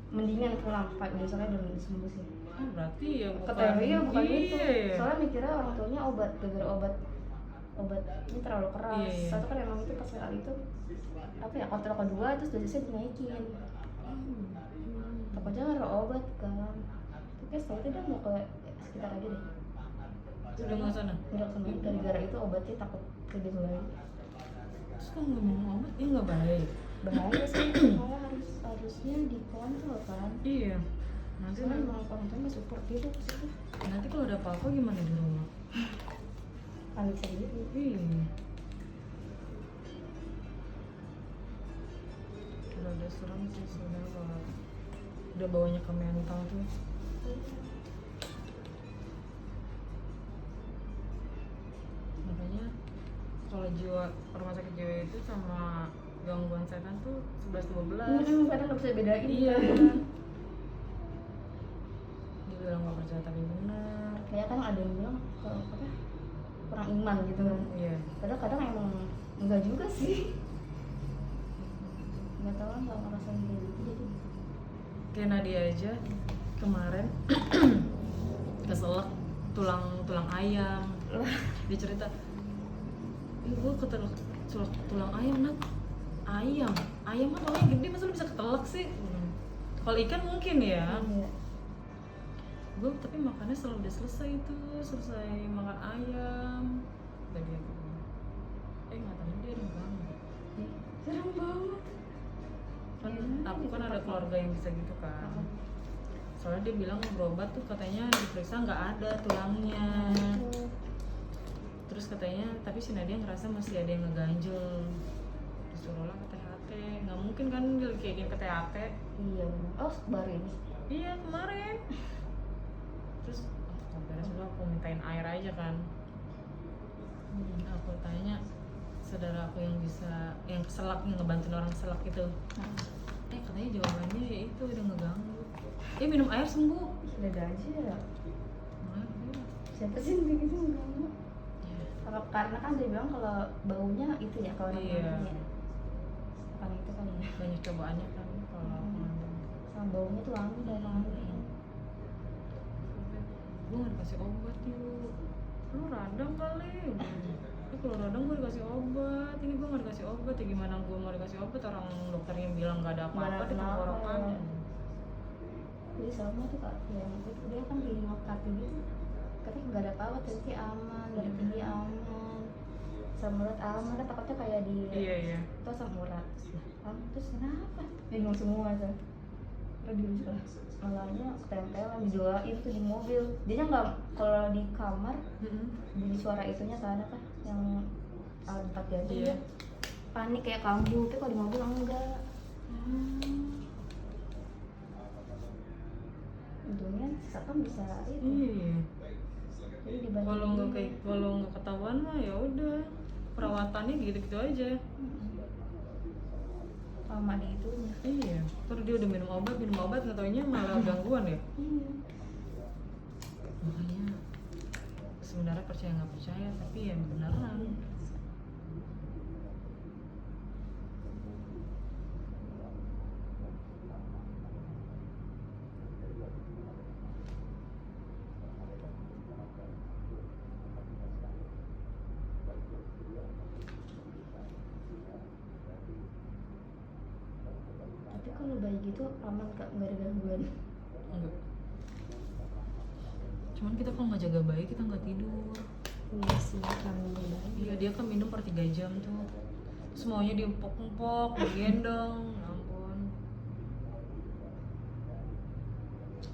Mendingan pulang, Pak, besoknya udah sembuh sih. Oh, berarti ya bukan. Katanya iya bukan itu. Iya, iya. Soalnya mikirnya orang tuanya obat, gara-gara obat ini terlalu keras. Iya, iya. Satu kan emang itu pas kali itu apa ya, kontrol kedua terus dosisnya dinaikin. Takutnya karena obat kan. Tapi setelah itu dia mau ke sekitar aja deh. Udah nggak sana? Udah kena gara-gara itu obatnya takut ke lagi. Terus kok nggak minum obat? Ya nggak baik. Bahaya sih, malah harusnya dikontrol kan. Iya. Nanti Soalnya emang orang tua nggak support gitu ke situ. nanti kalau ada apa-apa gimana di rumah? Panik sendiri. Iya. Udah serem sih sebenarnya kalau udah bawanya ke mental tuh. Makanya kalau jiwa rumah sakit jiwa itu sama gangguan setan tuh 11-12. Kadang nggak bisa bedain. Iya. Dibilang nggak percaya tapi benar. Kayak kan ada yang bilang kalau apa kurang iman gitu kan. Iya. Kadang-kadang emang enggak juga sih. Nggak tahu kan nggak ngerasain kayak gitu jadi. Kayak Nadia aja kemarin keselak tulang ayam. Dia cerita, ih gue ketelak tulang ayam nak. Ayam mah tulangnya gede masa lu bisa ketelak sih? Kalau ikan mungkin ya. Iya. Gue tapi makannya selalu udah selesai makan ayam. Dan dia nggak tahu dia ada banget. Serem banget. Kan aku kan ada keluarga yang bisa gitu kan. Soalnya dia bilang berobat tuh katanya diperiksa nggak ada tulangnya. Terus katanya tapi si Nadia ngerasa masih ada yang ngeganjel. Disuruh lah ke THT. Nggak mungkin kan dia kayak gini ke THT. Iya benar. Oh baru ini. Iya kemarin. Terus beres dulu aku mintain air aja kan. Aku tanya saudara aku yang bisa yang keselak yang ngebantuin orang keselak itu. Katanya jawabannya ya itu udah ngeganggu. Minum air sembuh. Sudah ada aja ya. Nah, Siapa sih yang begitu enggak? ya. Kalau karena kan dia bilang kalau baunya itu ya kalau Iya. namanya. Karena itu kan ya. Banyak cobaannya kan kalau mengandung. Sama baunya tuh wangi dan wangi. Gue nggak dikasih obat yuk. Lu radang kali. Kalau radang gue dikasih obat. Ini gue nggak dikasih obat. Ya gimana gue mau dikasih obat? Orang dokternya bilang nggak ada apa-apa di tenggorokan. Jadi sama tuh kak, yang itu dia kan di nokat gitu. Katanya nggak ada apa-apa, tapi aman, dari tinggi aman, asam urat aman. Takutnya kayak di Iya. itu asam urat. Terus kenapa? Bingung semua tuh. Terus dia malahnya ketempelan didoain tuh di mobil. Dia nggak kalau di kamar bunyi suara itunya kan apa yang alat tempat jantung Iya. dia panik kayak kambuh, tapi kalau di mobil enggak. Untungnya satpam bisa itu. Iya. Jadi dibantu. Kalau nggak ketahuan mah ya udah perawatannya gitu-gitu aja. Lama di itunya. Iya. Terus dia udah minum obat nggak taunya malah gangguan ya. Iya. Makanya sebenarnya percaya nggak percaya tapi ya beneran. Tapi kalau bayi gitu aman kak, nggak ada gangguan. Enggak. Cuman kita kalau nggak jaga bayi kita nggak tidur. Iya sih, kan bayi. Iya dia kan minum per 3 jam tuh. Semuanya diempok-empok, digendong, ya ampun.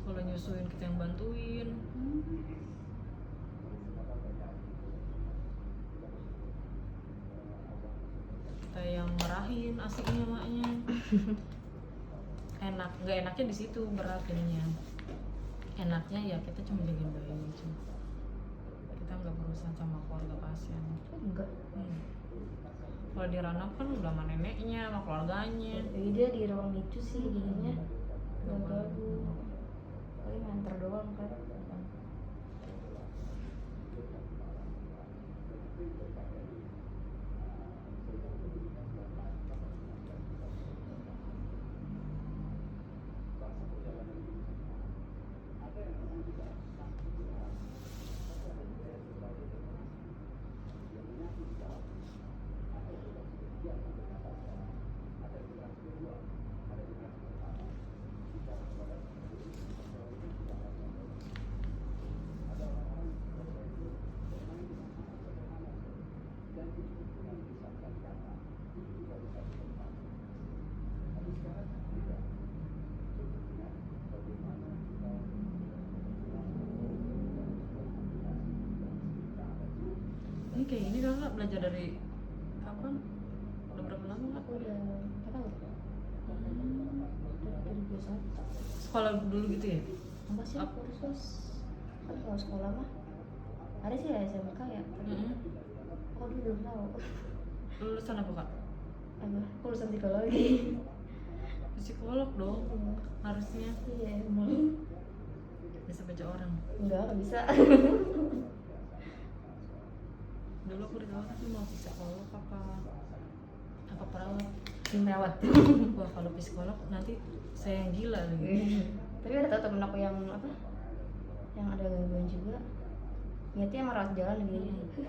Kalau nyusuin kita yang bantuin. Kita yang marahin asiknya maknya. Nggak enaknya di situ berat jadinya. Enaknya ya kita cuma jagain bayi aja. Kita nggak berurusan sama keluarga pasien. Enggak. Kalau di Ranap kan udah sama neneknya, sama keluarganya. Jadi dia di ruang itu sih jadinya Nggak nggak boleh. ganggu. Paling nganter doang kan. ini kayak gini kakak belajar dari kapan? Udah berapa lama kak? Aku udah 4 tahun. Dari 2021. Sekolah dulu gitu ya? Enggak sih, Ap- kursus. Kan kalau sekolah mah ada sih ya SMK ya, tapi Mm-mm. aku dulu belum tahu. Lulusan apa kak? Apa? Aku lulusan psikologi. Psikolog dong harusnya. Iya emang. Bisa baca orang. Enggak bisa. Dulu aku ditawarin tuh mau psikolog apa perawat. Perawat. Wah kalau psikolog nanti saya yang gila lagi. Tapi ada tau temen aku yang apa? Yang ada gangguan juga. Niatnya merawat jalan gitu.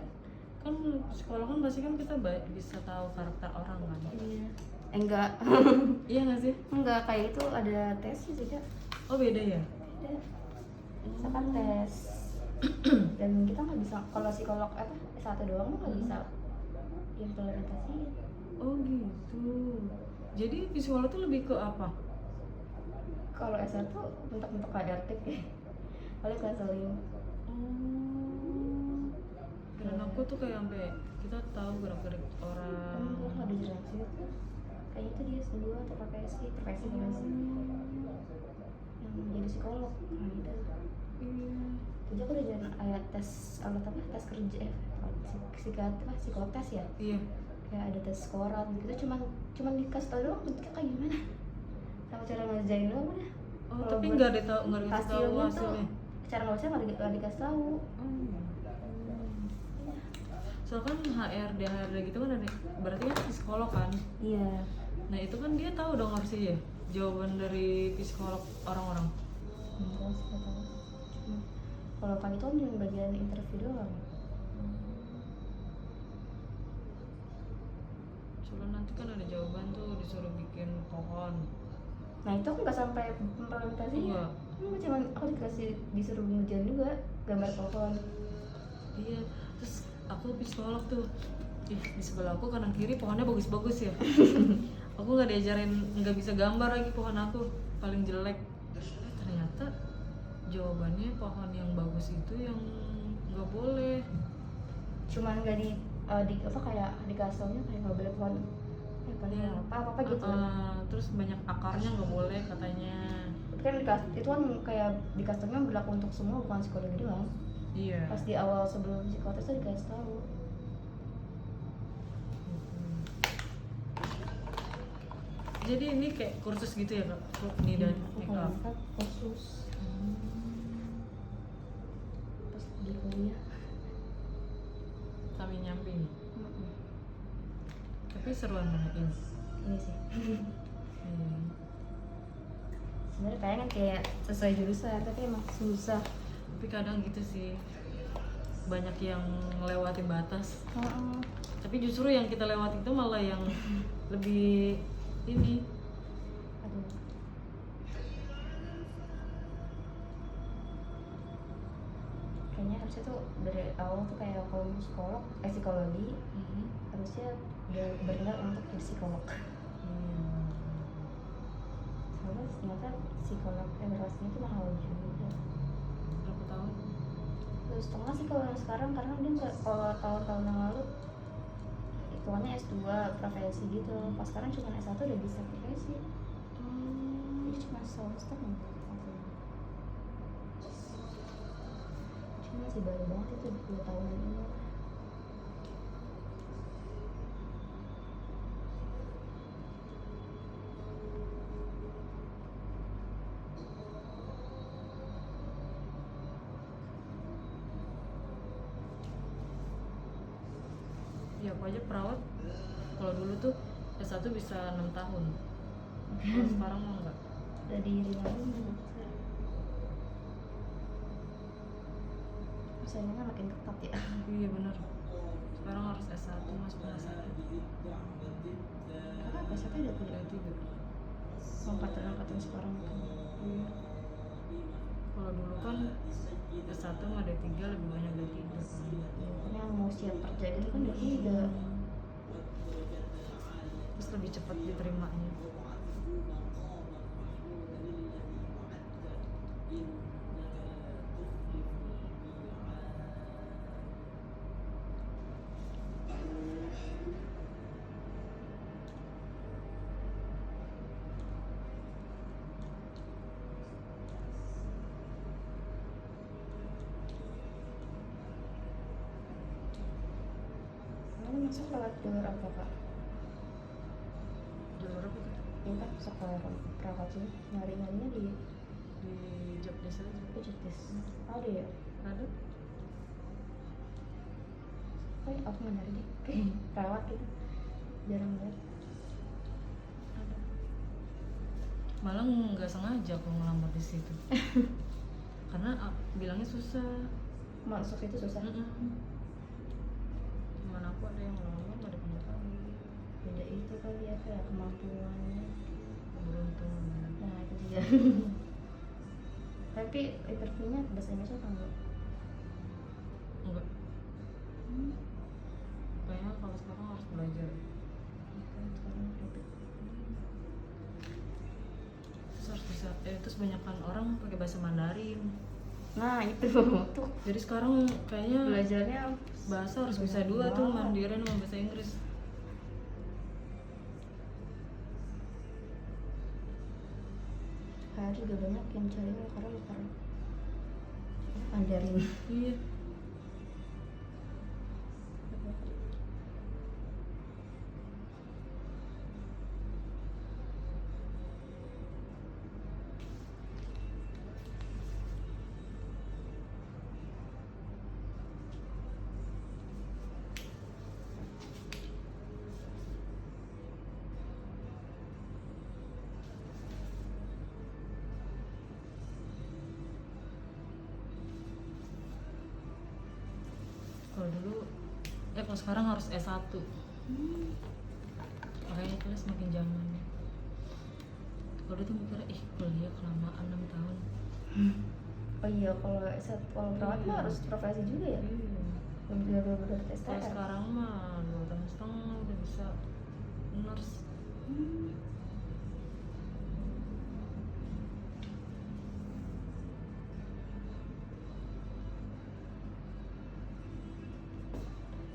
Kan psikolog kan pasti kan kita bisa tahu karakter orang kan. Iya. Enggak. Iya nggak sih? Enggak, kayak itu ada tesnya sih kak. Oh beda ya? Ada. Misalkan tes. Dan kita nggak bisa, kalau psikolog apa S1 doang nggak bisa implementasiin. Oh gitu. Jadi psikolog tuh lebih ke apa? Kalau S1 bentuk-bentuk KDRT ya. Paling konseling. Oh. Dan aku tuh kayak sampai kita tahu gerak-gerik orang. Enggak, nggak ada jelasnya tuh. Kayaknya tuh dia S2 atau profesi yang jadi psikolog. Nah gitu. Iya. Jadi aku udah jalan ayat tes alat apa, tes kerja psikotes ya. Iya. Kayak ada tes skoran gitu, cuman dikasih tau doang bentuknya kayak gimana sama cara ngerjain doang udah. Oh Kalau tapi buat nggak dikasih tahu hasilnya tuh hasilnya. cara nggak dikasih tahu. Soalnya kan HRD gitu kan ada, berarti kan psikolog kan. Iya. Nah itu kan dia tahu dong harusnya ya jawaban dari psikolog orang-orang. Enggak sih nggak tahu. Kalau kali itu kan cuma bagian interview doang. Soalnya nanti kan ada jawaban tuh disuruh bikin pohon. Nah itu aku nggak sampai implementasinya. Enggak. Aku disuruh ngerjain juga gambar pohon. Iya. Terus aku psikolog tuh. Ih, di sebelah aku kanan kiri pohonnya bagus-bagus ya. Aku nggak diajarin, nggak bisa gambar lagi pohon aku, paling jelek. Ternyata jawabannya pohon yang bagus itu yang nggak boleh. Cuman nggak di apa kayak dikasih taunya kayak nggak boleh pohon apa gitu. Terus banyak akarnya nggak boleh katanya. Tapi kan itu kan kayak dikasih taunya berlaku untuk semua, bukan psikologi doang. Iya. Pas di awal sebelum psikotes tuh dikasih tahu. Jadi ini kayak kursus gitu ya kak? Ini dan makeup. Kan kursus pas di kuliah. Kami nyamping. Tapi seruan banget ini. Ini sih. Hmm. Sebenarnya pengen kayak sesuai jurusan, tapi emang susah. Tapi kadang gitu sih, banyak yang melewati batas. Tapi justru yang kita lewati itu malah yang lebih ini. Aduh. Kayaknya harusnya tuh dari awal tuh kayak kalau mau psikologi harusnya udah berniat untuk jadi psikolog. Soalnya ternyata psikolog relasinya tuh mahal juga. Berapa tahun? Terus setengah sih kalau yang sekarang, karena dia nggak, kalau tahun-tahun yang lalu hitungannya S2 profesi gitu. Pas sekarang cuma S1 udah bisa profesi. Jadi cuma setengah. Cuma masih baru banget itu 2 tahunan ini. Ya aku aja perawat. Kalau dulu tuh S1 bisa 6 tahun. Kalau sekarang mah enggak. Udah di ringan dokter. Saingannya makin ketat ya. Iya benar. Sekarang harus S1 mas penasaran. Karena S1 udah punya Tiga. angkatan sekarang kan. Iya. Kalau dulu kan S1 mah D3 lebih banyak D3 kan. Karena yang mau siap kerja gitu kan udah tidak. Terus lebih cepat diterimanya. Masuk lewat jalur apa kak? Jalur apa tuh? Ini kan sekolah perawat sih, nyari-nyarinya di Di job desk aja. Pucetis. Ada ya? Ada? Kayak aku nggak nyari deh. Perawat gitu. Jarang lihat. Ada. Malah nggak sengaja aku ngelamar di situ. Karena bilangnya susah. Masuk itu susah. Cuman aku ada yang ngelamar nggak dipanggil lagi. Beda itu kali ya kayak kemampuannya. Beruntung. Nah itu dia. Tapi interviewnya bahasa Indonesia apa enggak? Enggak. Kayaknya kalau sekarang harus belajar. Kan sekarang ribet. Terus harus bisa. Terus banyakan orang pakai bahasa Mandarin. Nah itu tuh Jadi sekarang kayaknya belajarnya bahasa harus bisa dua tuh, Mandarin sama bahasa Inggris. HR juga banyak yang cari karena Mandarin. Iya. Kalau dulu, kalau sekarang harus S1. Makanya kelas makin zaman. Kalau dulu tuh mikirnya, kuliah kelamaan 6 tahun. Oh iya kalau perawat mah harus profesi juga ya. Iya. Bener-bener tes Kalau sekarang mah 2 tahun setengah udah bisa nurse.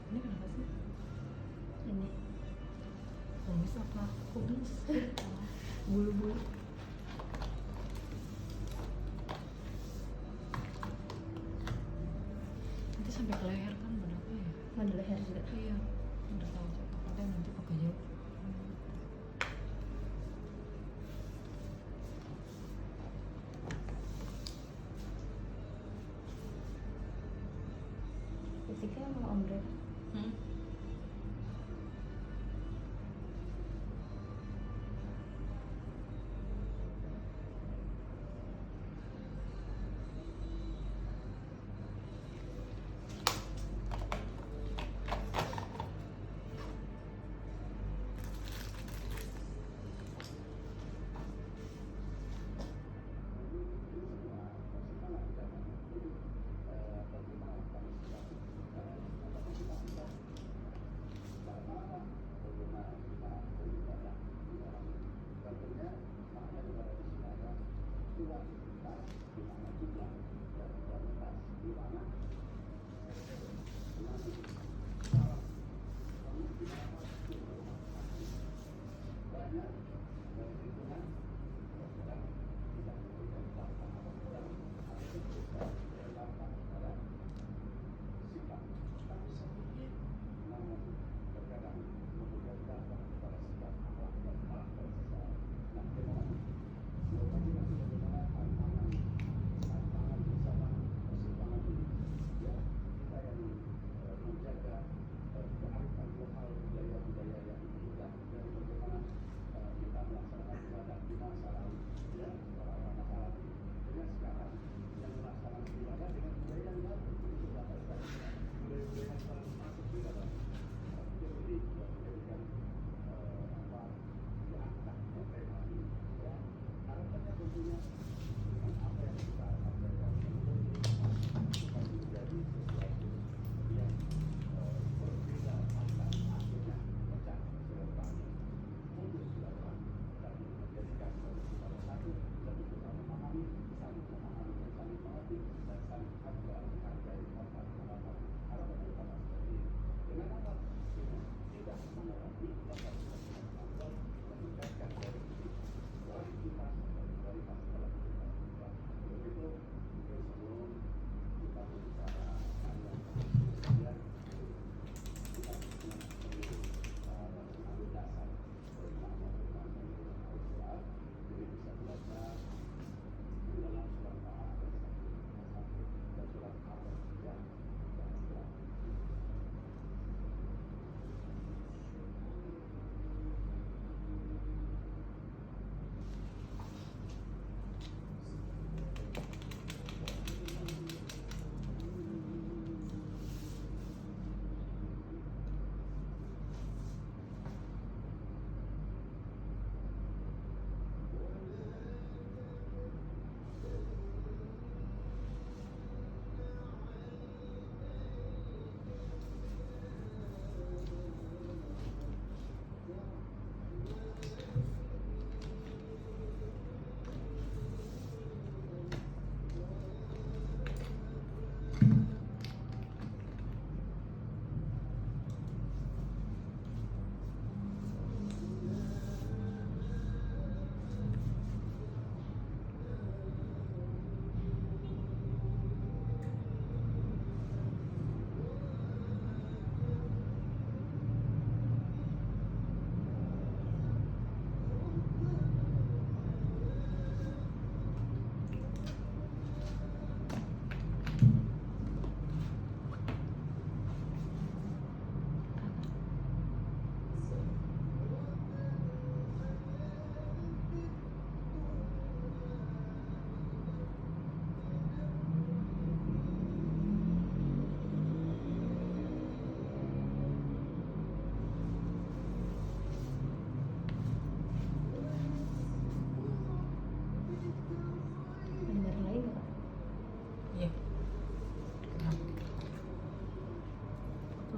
Ini kenapa sih? Ini Kumis apa? Kumis. Bulu-bulu. Nanti sampai ke leher kan berapa ya? mau di leher juga. Iya. Udah tahu takutnya nanti pakai jauh. Ketika mau ombre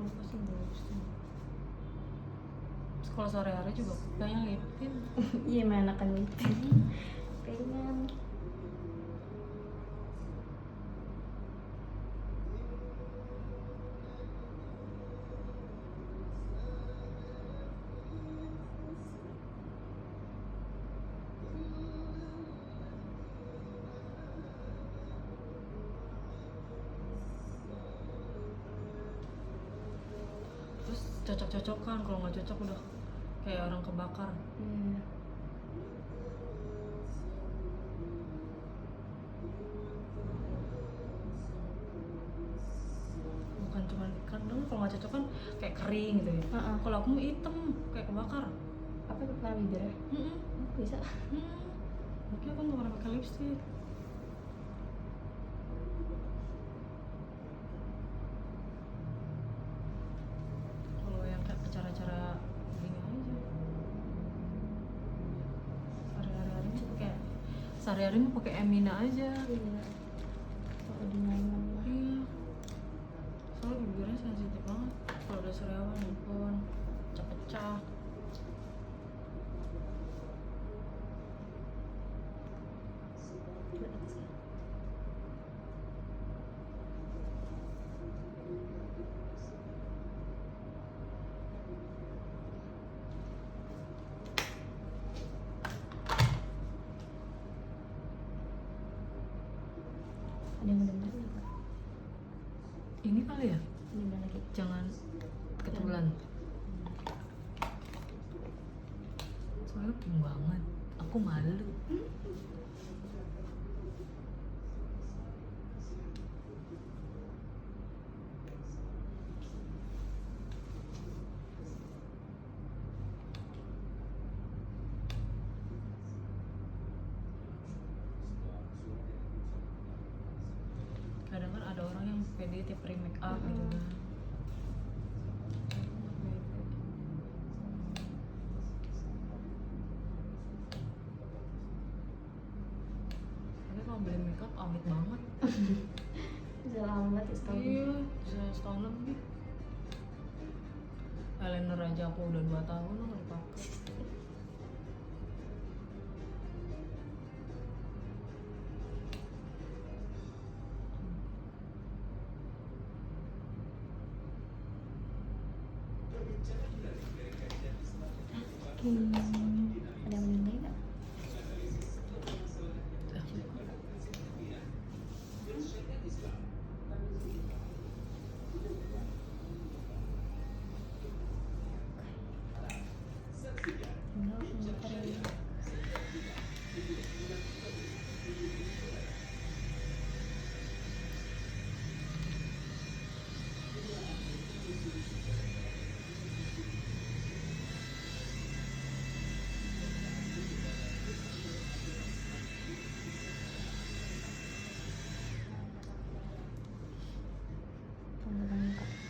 kalau pasti bagus tuh. Terus kalau sore-hari juga pengen lipin. Iya mana kan lipin. Pengen. Terus cocok-cocokan, kalau nggak cocok udah kayak orang kebakar. Iya. Bukan cuma kan dulu kalau nggak cocok kan kayak kering gitu ya. Heeh. Kalau aku mah hitam kayak kebakar. Apa kepala bibir ya? Mm-mm. Bisa. Makanya aku nggak pernah pakai lipstick. Kalau yang kayak acara-acara gini aja. Sehari-hari mah pakai sehari-hari mah pakai Emina aja. Iya. Kalau di nyaman lah. Iya. Soalnya bibirnya sensitif banget. Kalau udah sariawan pun pecah-pecah. Coba atas ya. Ada yang mendengar nggak Kak? Ini kali ya? Ini mana lagi? Jangan ketulan. Soalnya pink banget. Aku malu. Kadang kan ada orang yang pede tiap pre make up gitu kan. Tapi kalau beli make up amit banget. Bisa lama banget ya setahun. Iya, bisa setahun lebih. Eyeliner aja aku udah 2 tahun nggak dipakai. Ada yang meninggal nggak? Enggak, bentar ya. Tunggu bentar.